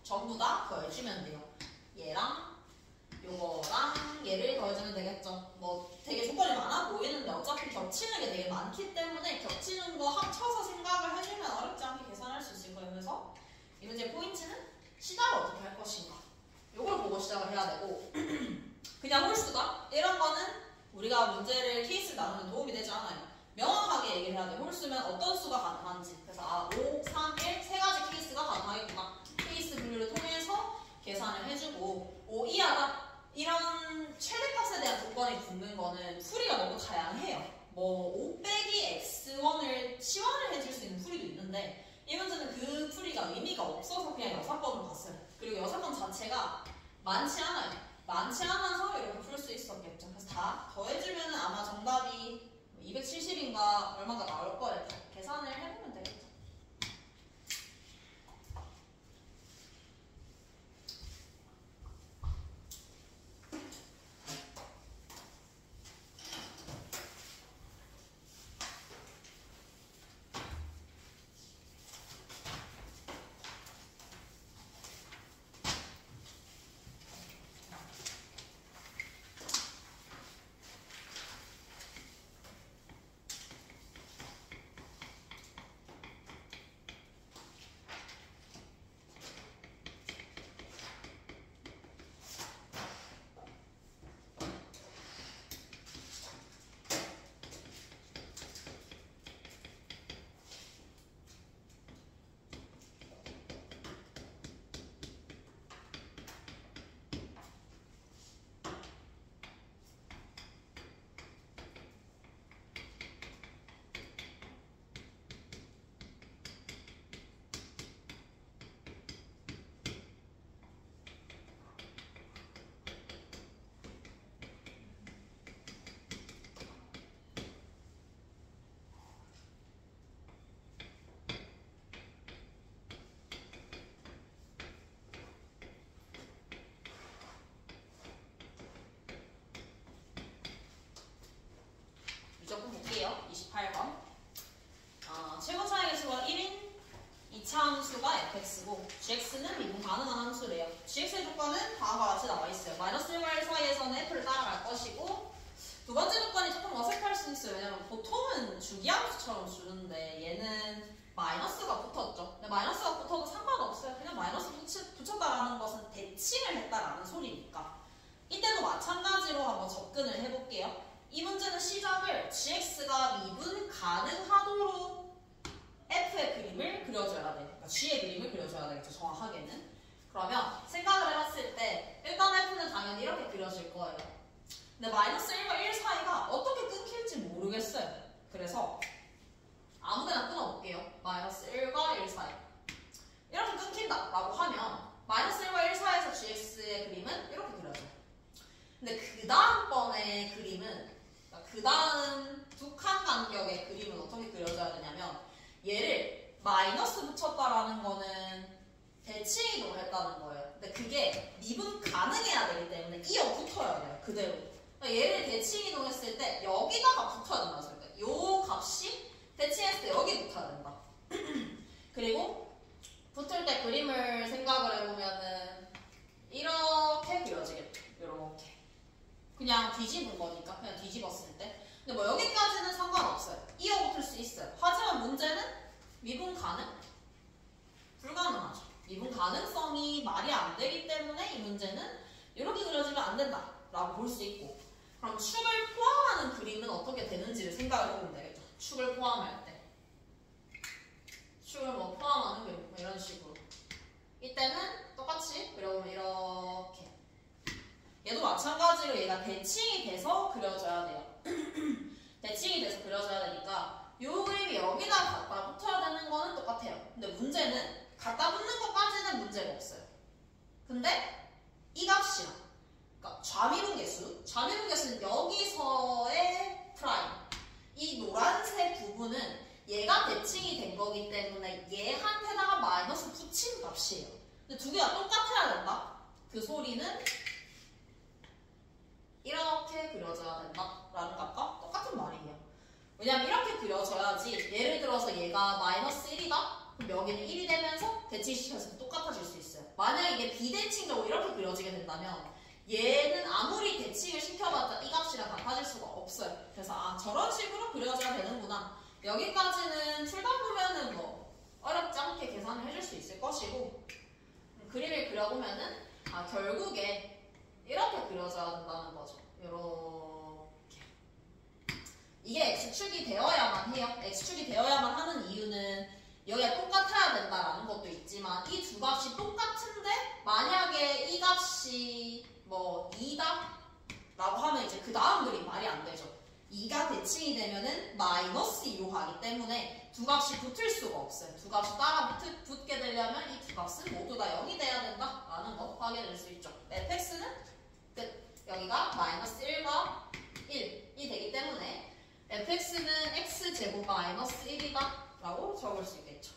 전부 다 더해주면 돼요. 얘랑 요거랑 얘를 더해주면 되겠죠. 뭐 되게 조건이 많아 보이는데 어차피 겹치는 게 되게 많기 때문에 겹치는 거 합쳐서 생각을 해주면 어렵지 않게 계산할 수 있을 거예요. 그래서 이 문제의 포인트는 시작을 어떻게 할 것인가 요걸 보고 시작을 해야 되고 그냥 홀수다? 이런 거는 우리가 문제를 케이스 나누는 데 도움이 되지 않아요. 명확하게 얘기를 해야 돼요. 홀수면 어떤 수가 가능한지. 그래서 5, 3, 1 세 가지 케이스가 가능하겠구나. 케이스 분류를 통해서 계산을 해주고 5 이하다. 이런 최대값에 대한 조건이 붙는 거는 풀이가 너무 다양해요. 뭐 5 빼기 x1을 치환을 해줄 수 있는 풀이도 있는데 이 문제는 그 풀이가 의미가 없어서 그냥 6번으로 갔어요. 그리고 6번 자체가 많지 않아요. 많지 않아서 이렇게 풀 수 있었겠죠. 그래서 다 더해주면 아마 정답이 270인가 얼마가 나올 거예요. 계산을 해보면 되겠죠. 두 번째 조건이 조금 어색할 수 있어요. 왜냐면 보통은 주기함수처럼 주는데 얘는 마이너스가 붙었죠. 근데 마이너스가 붙어도 상관없어요. 그냥 마이너스 붙였다라는 것은 대칭을 했다라는 소리니까. 이때도 마찬가지로 한번 접근을 해볼게요. 이 문제는 시작을 gx가 미분 가능하도록 f의 그림을 그려줘야 돼. 그러니까 g의 그림을 그려줘야 되겠죠. 정확하게는. 그러면 생각을 해봤을 때 일단 f는 당연히 이렇게 그려질 거예요. 근데 마이너스 1과 1 사이가 어떻게 끊길지 모르겠어요. 그래서 아무데나 끊어볼게요. 마이너스 1과 1 사이. 이렇게 끊긴다라고 하면 마이너스 1과 1 사이에서 gx의 그림은 이렇게 그려져요. 근데 그 다음번의 그림은, 그 다음 두 칸 간격의 그림은 어떻게 그려져야 되냐면 얘를 마이너스 붙였다라는 거는 대칭이동을 했다는 거예요. 근데 그게 미분 가능해야 되기 때문에 이어 붙어야 돼요. 그대로. 그러니까 얘를 대칭이동했을 때 여기다가 붙어야 된다는 소리예요. 요 값이 대칭했을 때 여기 붙어야 된다. 그리고 붙을 때 그림을 생각을 해보면은 이렇게 그려지겠죠. 이렇게. 그냥 뒤집은 거니까. 그냥 뒤집었을 때. 근데 뭐 여기까지는 상관없어요. 이어 붙을 수 있어요. 하지만 문제는 미분 가능? 불가능하죠. 미분 가능성이 말이 안 되기 때문에 이 문제는 이렇게 그려지면 안 된다 라고 볼 수 있고, 그럼 축을 포함하는 그림은 어떻게 되는지를 생각을 해보면 되겠죠. 축을 포함할 때 축을 뭐 포함하는 그림 뭐 이런 식으로. 이때는 똑같이 그려보면 이렇게. 얘도 마찬가지로 얘가 대칭이 돼서 그려져야 돼요. 대칭이 돼서 그려져야 되니까 이 그림이 여기다 갖다 붙어야 되는 거는 똑같아요. 근데 문제는 갖다 붙는 것까지는 문제가 없어요. 근데 이 값이랑, 그러니까 좌미분계수는 여기서의 프라임, 이 노란색 부분은 얘가 대칭이 된 거기 때문에 얘한테다가 마이너스 붙인 값이에요. 근데 두 개가 똑같아야 된다. 그 소리는 이렇게 그려져야 된다라는 값과 똑같은 말이에요. 왜냐면 이렇게 그려져야지, 예를 들어서 얘가 마이너스 1이다? 그럼 여기는 1이 되면서 대칭시켜서 똑같아질 수 있어요. 만약에 이게 비대칭적으로 이렇게 그려지게 된다면 얘는 아무리 대칭을 시켜봤자 이 값이랑 같아질 수가 없어요. 그래서 아, 저런 식으로 그려져야 되는구나. 여기까지는 풀다 보면은 뭐 어렵지 않게 계산을 해줄 수 있을 것이고, 그림을 그려보면은 아, 결국에 이렇게 그려져야 된다는 거죠. 요렇게. 이게 X축이 되어야만 해요. X축이 되어야만 하는 이유는 여기가 똑같아야 된다라는 것도 있지만 이 두 값이 똑같은데 만약에 이 값이 뭐 2다? 라고 하면 이제 그 다음 그림 말이 안 되죠. 2가 대칭이 되면은 마이너스 2로 가기 때문에 두 값이 붙을 수가 없어요. 두 값이 따라 붙게 되려면 이 두 값은 모두 다 0이 돼야 된다라는 거 확인할 수 있죠. fx는 끝. 여기가 마이너스 1과 1이 되기 때문에 fx는 x제곱 마이너스 1이다 라고 적을 수 있겠죠.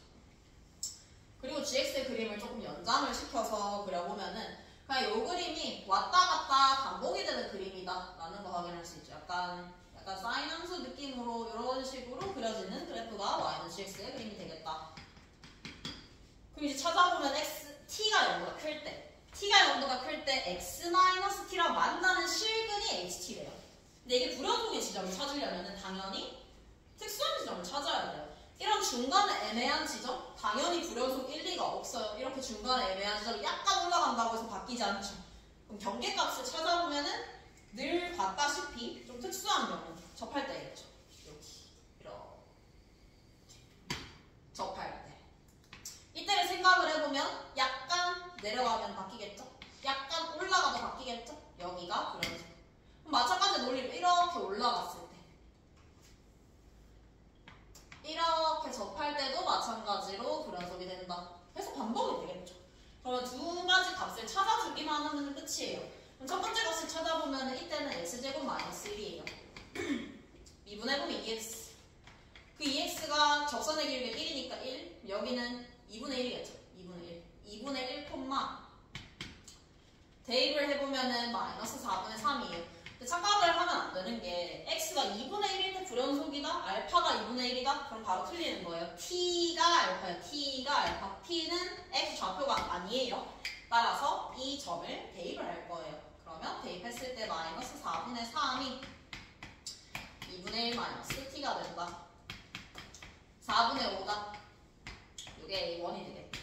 그리고 gx의 그림을 조금 연장을 시켜서 그려보면은 그냥 이 그림이 왔다 갔다 반복이 되는 그림이다 라는 거 확인할 수 있죠. 약간 사인 함수 느낌으로 이런 식으로 그려지는 그래프가 y는 gx의 그림이 되겠다. 그럼 이제 찾아보면 t가 0보다 클 때, x-t랑 만나는 실근이 ht래요. 근데 이게 불연속의 지점을 찾으려면 당연히 특수한 지점을 찾아야 돼요. 이런 중간에 애매한 지점? 당연히 불연속 1, 2가 없어요. 이렇게 중간에 애매한 지점이 약간 올라간다고 해서 바뀌지 않죠. 그럼 경계값을 찾아보면은 늘 봤다시피 좀 특수한 경우 접할 때겠죠. 여기 이렇게 접할 때. 이때를 생각을 해보면 약간 내려가면 바뀌겠죠? 약간 올라가도 바뀌겠죠? 여기가 불연속. 그럼 마찬가지 논리로 이렇게 올라갔을 때, 이렇게 접할 때도 마찬가지로 불연속이 된다. 계속 반복이 되겠죠. 그러면 두 가지 값을 찾아주기만 하면 끝이에요. 그럼 첫 번째 값을 찾아보면 이때는 x제곱 마이너스 1이에요. 미분해보면 2x. 그 2x가 접선의 길이가 1이니까 1. 여기는 2분의 1이겠죠. 2분의 1. 2분의 1 콤마. 대입을 해보면은 마이너스 4분의 3이에요. 착각을 하면 안 되는 게 x가 2분의 1일 때 불연속이다? 알파가 2분의 1이다? 그럼 바로 틀리는 거예요. t가 알파예요. t가 알파. t는 x 좌표가 아니에요. 따라서 이 점을 대입을 할 거예요. 그러면 대입했을 때 마이너스 4분의 3이 2분의 1 마이너스 t가 된다. 4분의 5다. 이게 A1이 되겠다.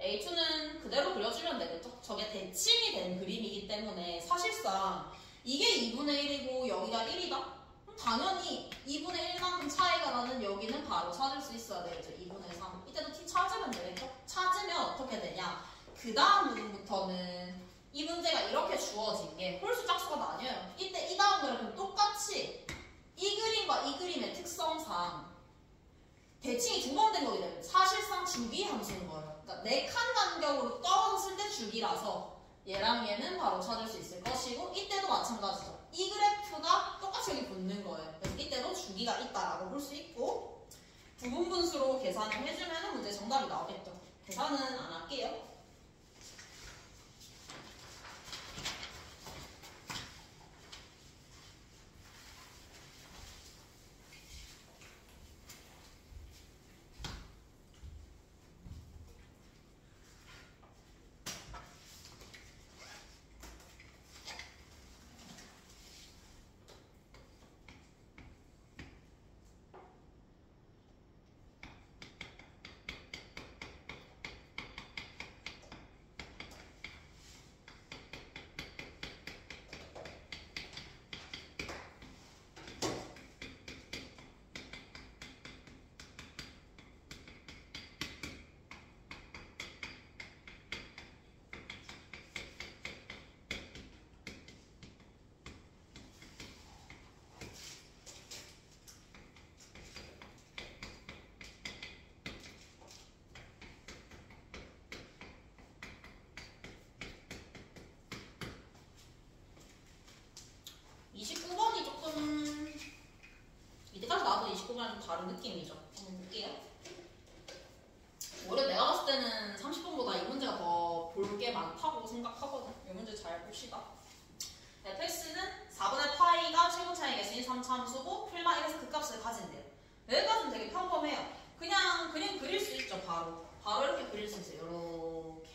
A2는 그대로 그려주면 되겠죠? 저게 대칭이 된 그림이기 때문에 사실상 이게 2분의 1이고 여기가 1이다? 그럼 당연히 2분의 1만큼 차이가 나는 여기는 바로 찾을 수 있어야 되겠죠? 2분의 3. 이때도 t 찾으면 되겠죠? 찾으면 어떻게 되냐? 그 다음 부분부터는 이 문제가 이렇게 주어진 게 홀수 짝수가 나뉘어요. 이때 이 다음 그래프는 똑같이 이 그림과 이 그림의 특성상 대칭이 두 번 된 거기 때문에 사실상 주기 함수인 거예요. 그러니까 4칸 간격으로 떨어졌을 때 주기라서 얘랑 얘는 바로 찾을 수 있을 것이고 이때도 마찬가지죠. 이 그래프가 똑같이 여기 붙는 거예요. 그래서 이때도 주기가 있다라고 볼 수 있고 부분 분수로 계산을 해주면 문제 정답이 나오겠죠. 계산은 안 할게요. 다른 느낌이죠. 한번 볼게요. 오히려 내가 봤을 때는 30번보다 이 문제가 더 볼 게 많다고 생각하거든. 이 문제 잘 봅시다. fx는 4분의 파이가 최고 차이 개수인 3차함수고 풀마 1에서 그 값을 가진대요. 여기까지는 되게 평범해요. 그냥 그림 그릴 수 있죠. 바로 이렇게 그릴 수 있어요. 이렇게.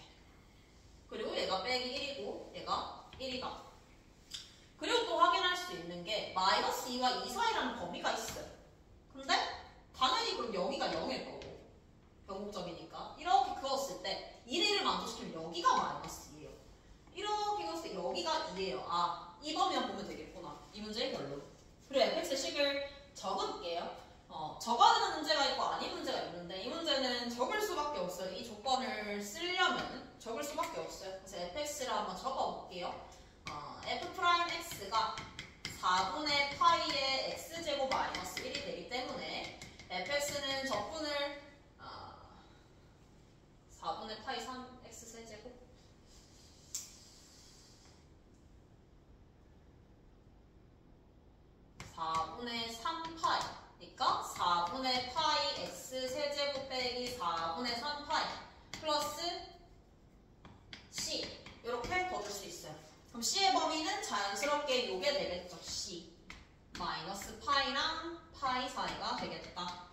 그리고 얘가 빼기 1이고 얘가 1이다. 그리고 또 확인할 수 있는 게 마이너스 2와 2 사이라는 범위가 있어요. 근데 당연히 그럼 여기가 0일 거고 변곡점이니까 이렇게 그었을 때 1을 만족시키면 여기가 마이너스 2예요. 이렇게 그었을 때 여기가 2예요. 아, 이 범위만 보면 되겠구나. 이 문제의 결론. 그리고 fx의 식을 적을게요. 적어야 되는 문제가 있고 아닌 문제가 있는데 이 문제는 적을 수밖에 없어요. 이 조건을 쓰려면 적을 수밖에 없어요. 그래서 fx를 한번 적어볼게요. f'x가 4분의 파이의 x제곱 마이너스 1이 되기 때문에 fx는 적분을 4분의 파이 3x 세제곱 4분의 3파이 그러니까 4분의 파이 x 세제곱 빼기 4분의 3파이 플러스 c 이렇게 더 줄 수 있어요. 그럼 c의 범위는 자연스럽게 요게 되겠죠. c 마이너스 파이랑 파이 사이가 되겠다.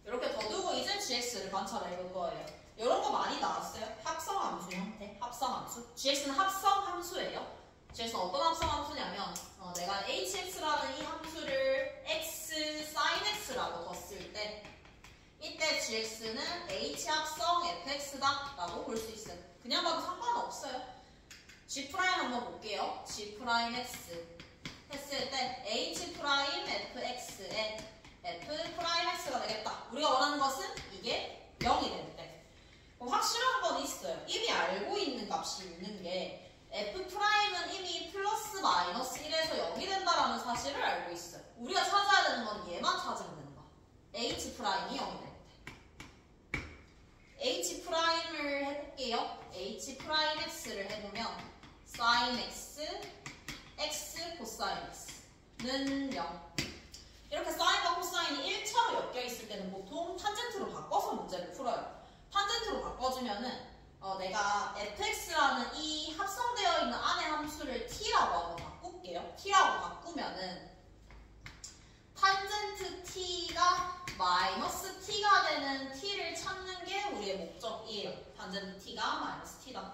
이렇게 더 두고 이제 gx를 관찰해 볼 거예요. 이런 거 많이 나왔어요. 합성함수 형태. 합성함수. gx는 합성함수예요. gx는 어떤 합성함수냐면 내가 hx라는 이 함수를 x sin x라고 뒀을 때 이때 gx는 h 합성 fx다 라고 볼 수 있어요. 그냥 봐도 상관없어요. g' 한번 볼게요. g' x 했을 때 h' fx에 f'x가 되겠다. 우리가 원하는 것은 이게 0이 될 때. 확실한 건 있어요. 이미 알고 있는 값이 있는 게 f'은 이미 플러스 마이너스 1에서 0이 된다라는 사실을 알고 있어요. 우리가 찾아야 되는 건 얘만 찾으면 되는 거야. h'이 0이 될 때. h'을 해볼게요. h'x를 해보면 sin x, x 코사인 x는 0. 이렇게 사인과 코사인이 1차로 엮여 있을 때는 보통 탄젠트로 바꿔서 문제를 풀어요. 탄젠트로 바꿔주면은 내가 fx라는 이 합성되어 있는 안의 함수를 t라고 한번 바꿀게요. t라고 바꾸면은 탄젠트 t가 마이너스 t가 되는 t를 찾는 게 우리의 목적이에요. 탄젠트 t가 마이너스 t다.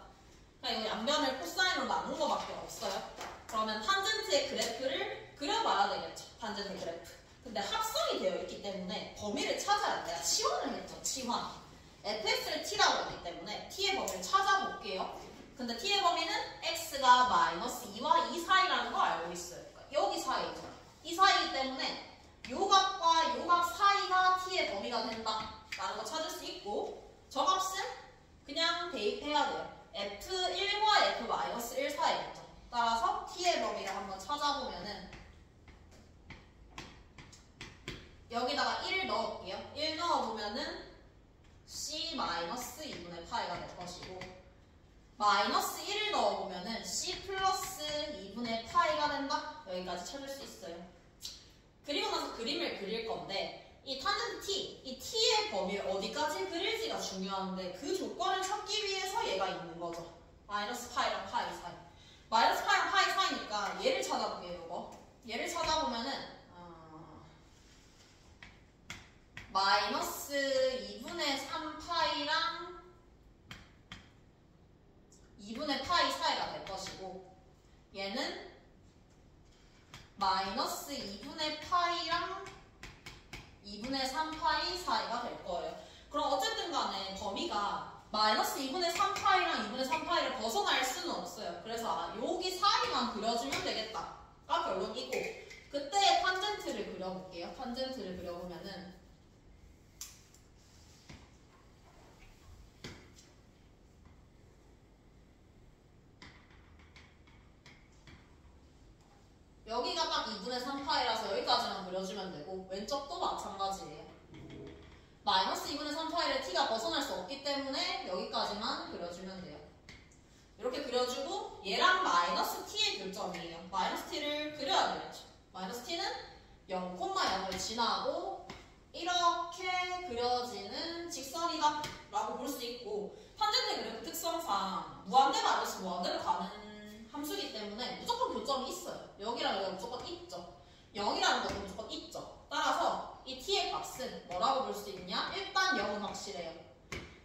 그러니까 이거 양변을 코사인으로 나눈 거밖에 없어요. 그러면 탄젠트의 그래프를 그려봐야 되겠죠. 탄젠트 그래프. 근데 합성이 되어 있기 때문에 범위를 찾아야 돼요. 치환을 했죠. 치환. fx를 t라고 했기 때문에 t의 범위를 찾아볼게요. 근데 t의 범위는 x가 마이너스 2와 2 사이라는 거 알고 있어요. 그러니까 여기 사이죠. 이 사이이기 때문에 요 값과 요 값 사이가 t의 범위가 된다라는 거 찾을 수 있고 저 값은 그냥 대입해야 돼요. f1과 f-1 사이겠죠. 따라서 t의 범위를 한번 찾아보면은 여기다가 1 넣을게요. 1 넣어보면은 c-2분의 파이가 될 것이고 마이너스 1을 넣어보면은 c 플러스 2분의 파이가 된다? 여기까지 찾을 수 있어요. 그리고 나서 그림을 그릴 건데 이 탄젠트 t, 이 t의 범위를 어디까지 그릴지가 중요한데 그 조건을 찾기 위해서 얘가 있는 거죠. 마이너스 파이랑 파이 사이. 마이너스 파이랑 파이 사이니까 얘를 찾아볼게요. 이거. 얘를 찾아보면은 마이너스 2분의 3파이랑 2분의 파이 사이가 될 것이고 얘는 마이너스 2분의 파이랑 2분의 3파이 사이가 될 거예요. 그럼 어쨌든 간에 범위가 마이너스 2분의 3파이랑 2분의 3파이를 벗어날 수는 없어요. 그래서 여기 사이만 그려주면 되겠다가 결론이고 그때 탄젠트를 그려볼게요. 탄젠트를 그려보면은 여기가 딱 2분의 3파이라서 여기까지만 그려주면 되고 왼쪽도 마찬가지예요. 마이너스 2분의 3파이를 t가 벗어날 수 없기 때문에 여기까지만 그려주면 돼요. 이렇게 그려주고 얘랑 마이너스 t의 교점이에요. 마이너스 t를 그려야 되겠죠. 마이너스 t는 0,0을 지나고 이렇게 그려지는 직선이다 라고 볼 수 있고 탄젠트 그래프 특성상 무한대 마이너스 무한대로 가는 함수이기 때문에 무조건 교점이 있어요. 여기랑 여기가 무조건 있죠. 0이라는 것도 무조건 있죠. 따라서 이 t의 값은 뭐라고 볼 수 있냐? 일단 0은 확실해요.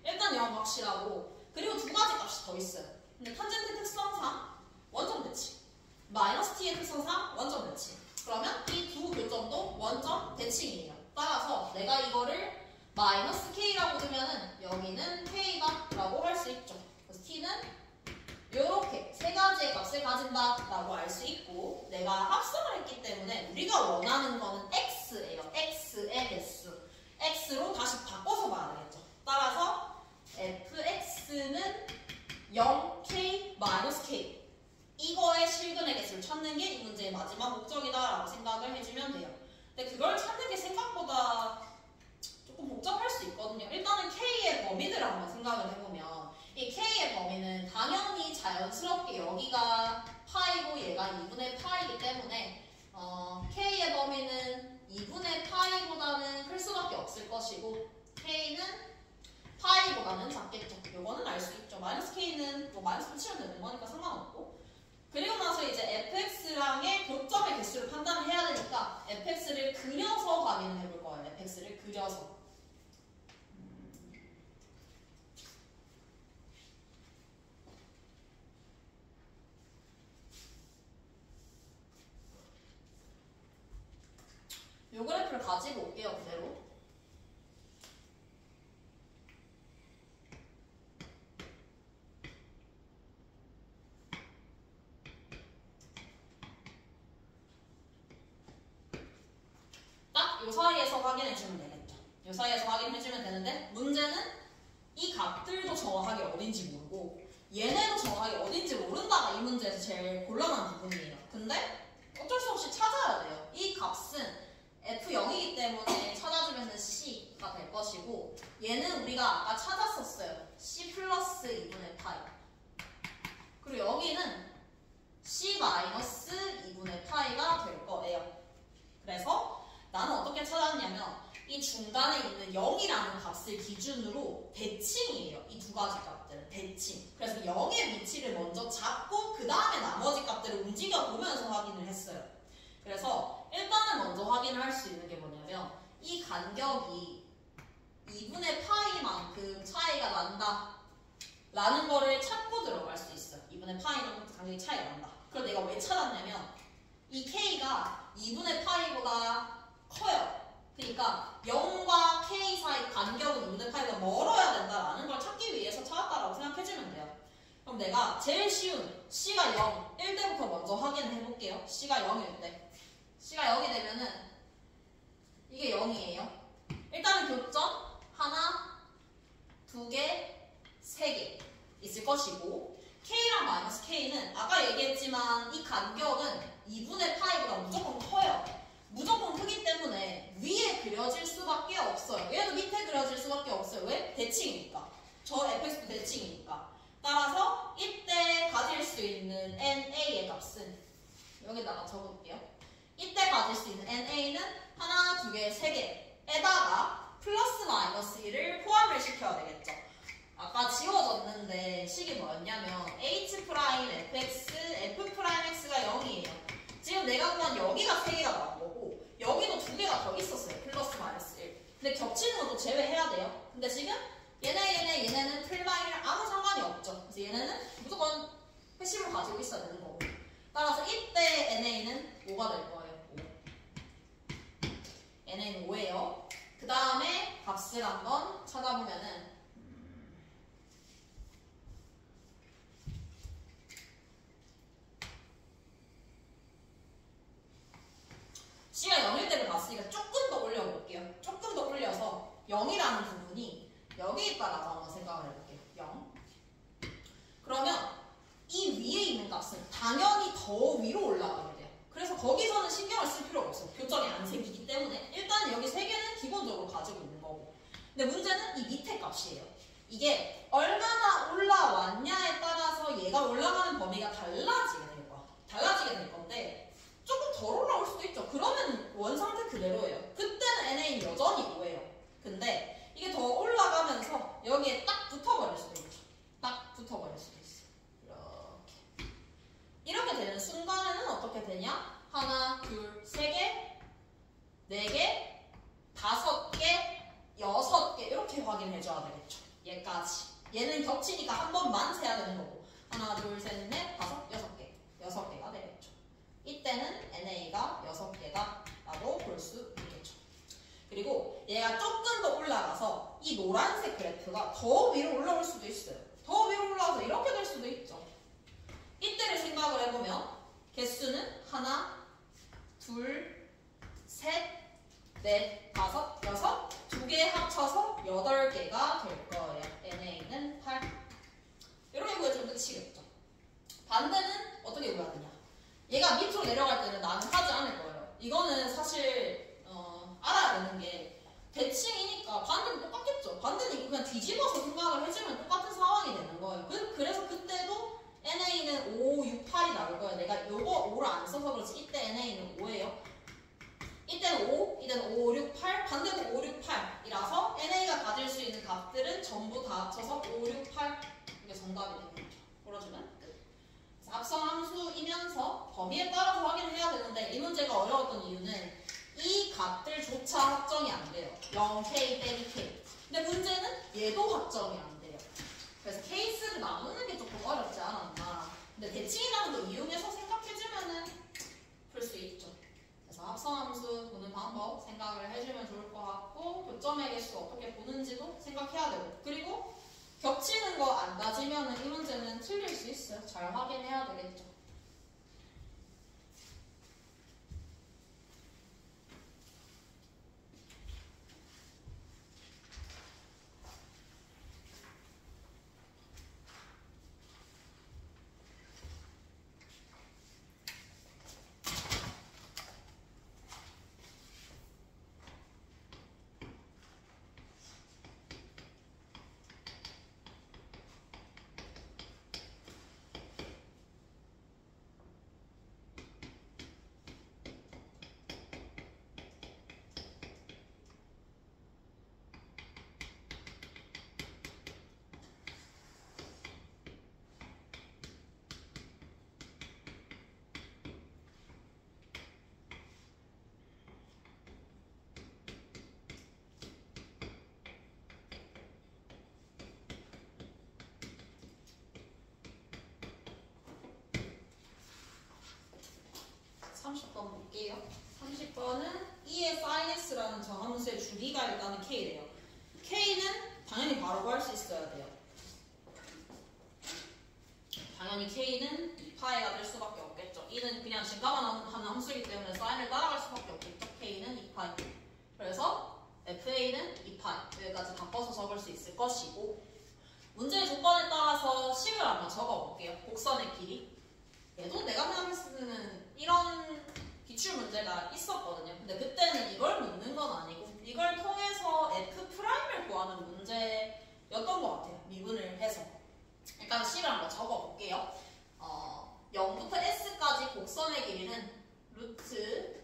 일단 0은 확실하고 그리고 두 가지 값이 더 있어요. 근데 탄젠트 특성상 원점 대칭 마이너스 t의 특성상 원점 대칭 그러면 이 두 교점도 원점 대칭이에요. 따라서 내가 이거를 마이너스 k라고 두면은 여기는 k다 라고 할 수 있죠. 그래서 t는 이렇게 세 가지의 값을 가진다라고 알 수 있고 내가 합성을 했기 때문에 우리가 원하는 거는 x예요. x의 개수. x로 다시 바꿔서 봐야 되겠죠. 따라서 fx는 0k-k 이거의 실근의 개수를 찾는 게 이 문제의 마지막 목적이다라고 생각을 해주면 돼요. 근데 그걸 찾는 게 생각보다 조금 복잡할 수 있거든요. 일단은 k의 범위를 한번 생각을 해보면 이 k의 범위는 당연히 자연스럽게 여기가 파이고 얘가 2분의 파이기 때문에 k의 범위는 2분의 파이보다는 클 수밖에 없을 것이고 k는 파이보다는 작겠죠. 요거는 알 수 있죠. 마이너스 k는 뭐 마이너스 붙이면 되는 거니까 상관없고 그리고 나서 이제 fx랑의 교점의 개수를 판단을 해야 되니까 fx를 그려서 확인을 해볼 거예요. fx를 그려서 요 그래프를 가지고 올게요. 그대로. 딱 요 사이에서 확인해주면 되겠죠. 요 사이에서 확인해주면 되는데 문제는 이 값들도 정확하게 어딘지 모르고 얘네도 정확하게 어딘지 모른다가 이 문제에서 제일 곤란한 부분이에요. 근데 어쩔 수 없이 찾아야 돼요. 이 값은 F0이기 때문에 찾아주면 C가 될 것이고 얘는 우리가 아까 찾았었어요. C 플러스 2분의 파이 그리고 여기는 C 마이너스 2분의 파이가 될 거예요. 그래서 나는 어떻게 찾았냐면 이 중간에 있는 0이라는 값을 기준으로 대칭이에요. 이 두 가지 값들은 대칭. 그래서 0의 위치를 먼저 잡고 그 다음에 나머지 값들을 움직여 보면서 확인을 했어요. 그래서 일단은 먼저 확인을 할 수 있는 게 뭐냐면 이 간격이 2분의 파이만큼 차이가 난다 라는 거를 찾고 들어갈 수 있어요. 2분의 파이만큼 간격이 차이가 난다. 그걸 내가 왜 찾았냐면 이 K가 2분의 파이보다 커요. 그러니까 0과 K 사이 간격은 2분의 파이보다 멀어야 된다라는 걸 찾기 위해서 찾았다라고 생각해주면 돼요. 그럼 내가 제일 쉬운 C가 0, 1대부터 먼저 확인을 해볼게요. C가 0일 때. C가 0이 되면은 이게 0이에요. 일단은 교점 하나, 두 개, 세 개 있을 것이고 K랑 마이너스 K는 아까 얘기했지만 이 간격은 2분의 파이보다 무조건 커요. 무조건 크기 때문에 위에 그려질 수밖에 없어요. 얘도 밑에 그려질 수밖에 없어요. 왜? 대칭이니까. 저 fx도 대칭이니까. 따라서 이때 가질 수 있는 NA의 값은 여기다가 적어볼게요. 이때 가질 수 있는 NA는 하나, 두 개, 세 개에다가 플러스 마이너스 1을 포함을 시켜야 되겠죠. 아까 지워졌는데 식이 뭐였냐면 H'Fx, F'X가 0이에요. 지금 내가 구한 여기가 3개가 나온 거고 여기도 2개가 더 있었어요. 플러스 마이너스 1. 근데 겹치는 것도 제외해야 돼요. 근데 지금 얘네는 틀마이랑 아무 상관이 없죠. 그래서 얘네는 무조건 패시브를 가지고 있어야 되는 거고. 따라서 이때 NA는 5가 될 거예요. 5. NA는 5예요. 그 다음에 값을 한번 찾아보면은 C가 0일 때를 봤으니까 조금 더 올려볼게요. 조금 더 올려서 0이라는 부분이 여기 있다라고 한번 생각을 해볼게요. 0. 그러면 이 위에 있는 값은 당연히 더 위로 올라가게 돼요. 그래서 거기서는 신경을 쓸 필요가 없어요. 교점이 안 생기기 때문에. 일단 여기 3개는 기본적으로 가지고 있는 거고. 근데 문제는 이 밑에 값이에요. 이게 얼마나 올라왔냐에 따라서 얘가 올라가는 범위가 달라지게 될 건데 조금 덜 올라올 수도 있죠. 그러면 원상태 그대로예요. 그때는 NA는 여전히 5예요. 근데 이게 더 올라가면서 여기에 딱 붙어버릴 수도 있죠. 딱 붙어버릴 수도 있어요. 이렇게 되는 순간에는 어떻게 되냐? 하나, 둘, 세 개, 네 개, 5개, 6개 이렇게 확인해줘야 되겠죠. 얘까지. 얘는 겹치니까 한 번만 세야 되는 거고 하나, 둘, 셋, 넷, 5, 6개. 6개가 되겠죠. 이때는 NA가 6개다 라고 볼 수 있겠죠. 그리고 얘가 조금 더 올라가서 이 노란색 그래프가 더 위로 올라올 수도 있어요. 더 위로 올라가서 이렇게 될 수도 있죠. 이때를 생각을 해보면 개수는 하나, 둘, 셋, 넷, 5, 6, 2개 합쳐서 8개가 될 거예요. NA는 8. 이렇게 구해주면 끝이겠죠. 반대는 어떻게 구해야 되냐? 얘가 밑으로 내려갈 때는 나는 하지 않을 거예요. 이거는 사실 알아야 되는 게 대칭이니까 반대는 똑같겠죠. 반대는 이거 그냥 뒤집어서 생각을 해주면 똑같은 상황이 되는 거예요. 그래서 그때도 NA는 5, 6, 8이 나올 거예요. 내가 요거 5를 안 써서 그렇지 이때 NA는 5예요. 이때는 5, 이때는 5, 6, 8, 반대도 5, 6, 8이라서 NA가 가질 수 있는 값들은 전부 다 합쳐서 5, 6, 8 이게 정답이 되는 거죠. 풀어주면 끝. 합성 함수이면서 범위에 따라서 확인을 해야 되는데 이 문제가 어려웠던 이유는 이 값들조차 확정이 안 돼요. 0K 빼기 K. 근데 문제는 얘도 확정이 안 돼요. 그래서 케이스를 나누는 게 조금 어렵지 않았나. 근데 대칭이라는 거 이용해서 생각해주면은 풀 수 있죠. 그래서 합성함수 보는 방법 생각을 해주면 좋을 것 같고 교점의 개수 어떻게 보는지도 생각해야 되고 그리고 겹치는 거 안 따지면 이 문제는 틀릴 수 있어요. 잘 확인해야 되겠죠. 30번 볼게요. 30번은 2의 sin x라는 정함수의 주기가 일단은 k래요. k는 당연히 바로 구할 수 있어야 돼요. 당연히 k는 2파이가 될 수밖에 없겠죠. 2는 그냥 증가만 하는 함수이기 때문에 sine을 따라갈 수밖에 없겠죠. k는 2파이. 그래서 fa는 2파이. 여기까지 바꿔서 적을 수 있을 것이고, 문제의 조건에 따라서 식을 한번 적어볼게요. 곡선의 길이. 얘도 내가 생각했을 때는 이런 기출 문제가 있었거든요. 근데 그때는 이걸 묻는 건 아니고 이걸 통해서 F'을 구하는 문제였던 것 같아요. 미분을 해서. 일단 식을 한번 적어볼게요. 0부터 S까지 곡선의 길이는 루트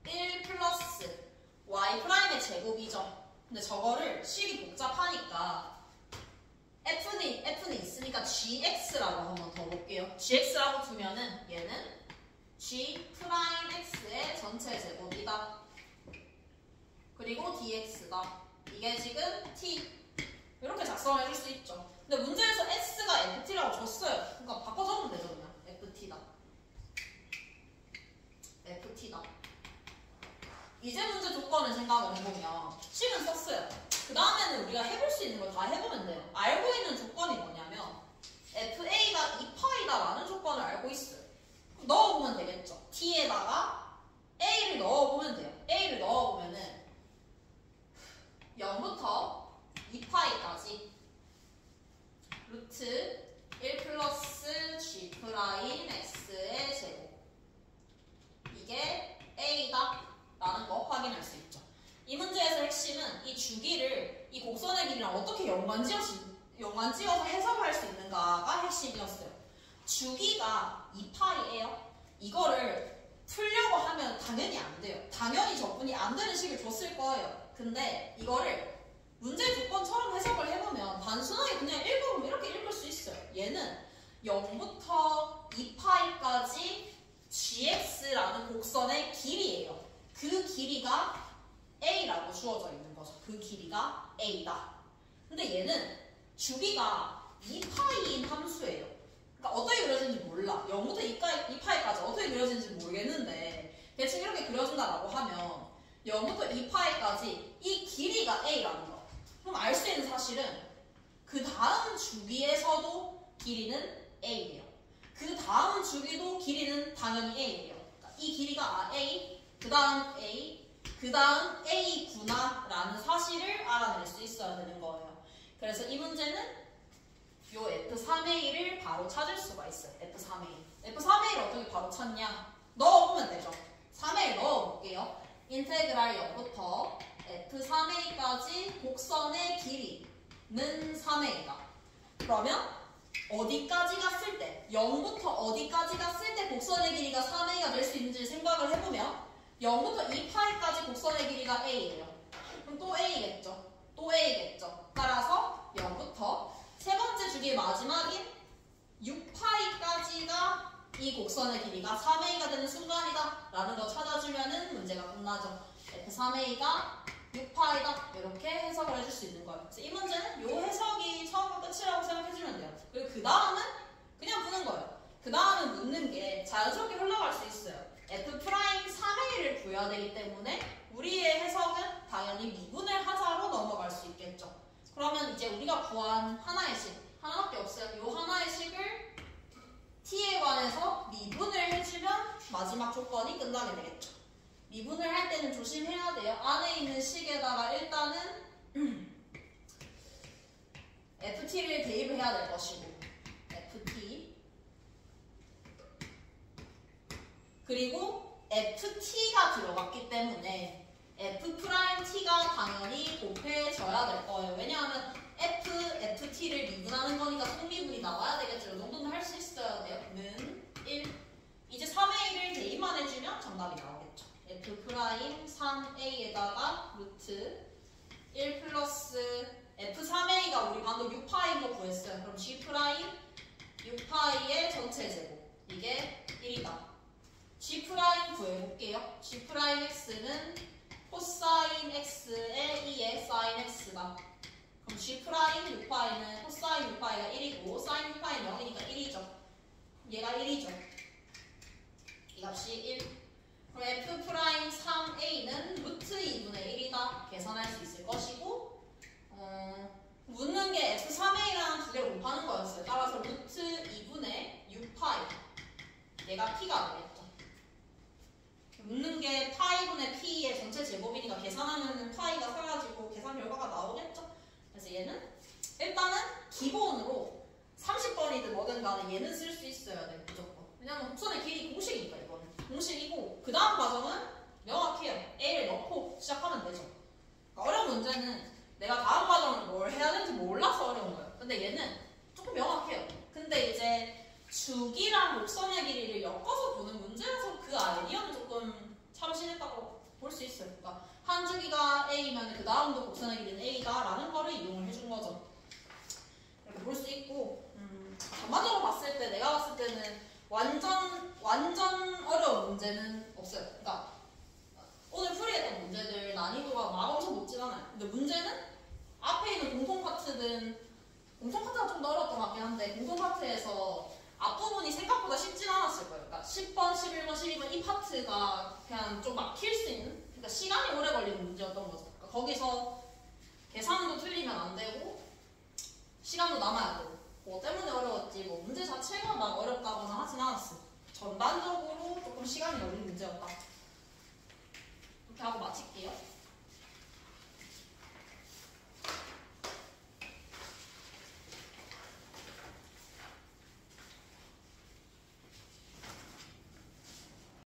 1 플러스 Y'의 제곱이죠. 근데 저거를 식이 복잡하니까 F는 있으니까 GX라고 한번 더 볼게요. GX라고 두면은 얘는 G'X의 전체 제곱이다. 그리고 DX다. 이게 지금 T. 이렇게 작성을 해줄 수 있죠. 근데 문제에서 S가 FT라고 줬어요. 그러니까 바꿔 적으면 되죠, 그냥. FT다. FT다. 이제 문제 조건을 생각을 해보면 식은 썼어요. 그 다음에는 우리가 해볼 수 있는 걸 다 해보면 돼요. 알고 있는 조건이 뭐냐면 FA가 2파이다라는 조건을 알고 있어요. 그럼 넣어보면 되겠죠. T에다가 A를 넣어보면 돼요. A를 넣어보면은 0부터 2파이까지 루트 1 플러스 G 프라임 X의 제곱. 이게 A다 라는 거 확인할 수 있죠. 이 문제에서 핵심은 이 주기를 이 곡선의 길이랑 어떻게 연관지어서 해석할 수 있는가가 핵심이었어요. 주기가 2파이예요. 이거를 풀려고 하면 당연히 안 돼요. 당연히 저분이 안 되는 식을 줬을 거예요. 근데 이거를 문제 조건처럼 해석을 해보면 단순하게 그냥 읽어보면 이렇게 읽을 수 있어요. 얘는 0부터 2파이까지 gx라는 곡선의 길이에요. 그 길이가 a라고 주어져 있는 거죠. 그 길이가 a다. 근데 얘는 주기가 2파이인 함수예요. 그러니까 어떻게 그려지는지 몰라. 0부터 2파이까지 어떻게 그려지는지 모르겠는데 대충 이렇게 그려준다라고 하면 0부터 2파이까지 이 길이가 a라는 거. 그럼 알 수 있는 사실은 그 다음 주기에서도 길이는 a예요. 그 다음 주기도 길이는 당연히 a예요. 그러니까 이 길이가 a, 그 다음 a, 그 다음 a구나 라는 사실을 알아낼 수 있어야 되는 거예요. 그래서 이 문제는 요 F3A를 바로 찾을 수가 있어요. F3A. F3A를 어떻게 바로 찾냐? 넣어보면 되죠. 3A 넣어볼게요. 인테그랄 0부터 F3A까지 곡선의 길이는 3A다. 그러면 어디까지 갔을 때, 0부터 어디까지 갔을 때 곡선의 길이가 3A가 될 수 있는지 생각을 해보면 0부터 2파이까지 곡선의 길이가 A예요. 그럼 또 A겠죠. 또 A겠죠. 따라서 0부터 세 번째 주기의 마지막인 6파이까지가 이 곡선의 길이가 3A가 되는 순간이다 라는 거 찾아주면은 문제가 끝나죠. F3A가 6파이다 이렇게 해석을 해줄 수 있는 거예요. 그래서 이 문제는 이 해석이 처음과 끝이라고 생각해주면 돼요. 그리고 그 다음은 그냥 푸는 거예요. 그 다음은 묻는 게 자연스럽게 흘러갈 수 있어요. F'3A를 구해야 되기 때문에 우리의 해석은 당연히 미분을 하자로 넘어갈 수 있겠죠. 그러면 이제 우리가 구한 하나의 식, 하나밖에 없어요. 이 하나의 식을 t에 관해서 미분을 해주면 마지막 조건이 끝나게 되겠죠. 미분을 할 때는 조심해야 돼요. 안에 있는 식에다가 일단은 ft를 대입을 해야 될 것이고 ft 그리고 ft가 들어갔기 때문에 f't가 당연히 곱해져야 될 거예요. 왜냐하면 ft를 미분하는 거니까 속미분이 나와야 되겠죠. 이 정도는 할 수 있어야 돼요. 는 1. 이제 3a를 대입만 해주면 정답이 나오겠죠. f'3a에다가 루트 1 플러스 f3a가 우리 방금 6파이인 거 구했어요. 그럼 g' 6파이의 전체 제곱. 이게 1이다. g' 구해볼게요. g'x는 코사인 x의 2의 사인 x다. 그럼 g' 6파이는 코사인 6파이가 1이고 사인 6파이는 0이니까 1이죠. 얘가 1이죠. 이 값이 1. 얘가 P가 되겠죠. 묻는 게 파이분의 P의 전체 제곱이니까 계산하면 파이가 사라지고 계산 결과가 나오겠죠. 그래서 얘는 일단은 기본으로 30번이든 뭐든 간에 얘는 쓸 수 있어야 돼. 무조건. 왜냐면 곡선의 길이 공식이니까 이거는. 공식이고 그 다음 과정은 명확해요. A를 넣고 시작하면 되죠. 그러니까 어려운 문제는 내가 다음 과정을 뭘 해야 되는지 몰라서 어려운 거예요. 근데 얘는 조금 명확해요. 근데 이제 주기랑 곡선의 길이를 엮어서 보는 문제라서 그 아이디어는 조금 참신했다고 볼 수 있어요. 그러니까 한 주기가 A면 그 다음도 곡선의 길이는 A다 라는 거를 이용을 해준 거죠. 이렇게 볼 수 있고 전반적으로 봤을 때 내가 봤을 때는 완전 어려운 문제는 없어요. 그러니까 오늘 풀이했던 문제들 난이도가 막 엄청 높진 않아요. 근데 문제는 앞에 있는 공통 파트든 공통 파트가 좀 더 어려웠던 것 같긴 한데 공통 파트에서 앞부분이 생각보다 쉽진 않았을 거예요. 그러니까 10번, 11번, 12번 이 파트가 그냥 좀 막힐 수 있는 그러니까 시간이 오래 걸리는 문제였던 거죠. 그러니까 거기서 계산도 틀리면 안 되고 시간도 남아야 되고 뭐 때문에 어려웠지 뭐 문제 자체가 막 어렵다거나 하진 않았어요. 전반적으로 조금 시간이 걸린 문제였다. 이렇게 하고 마칠게요.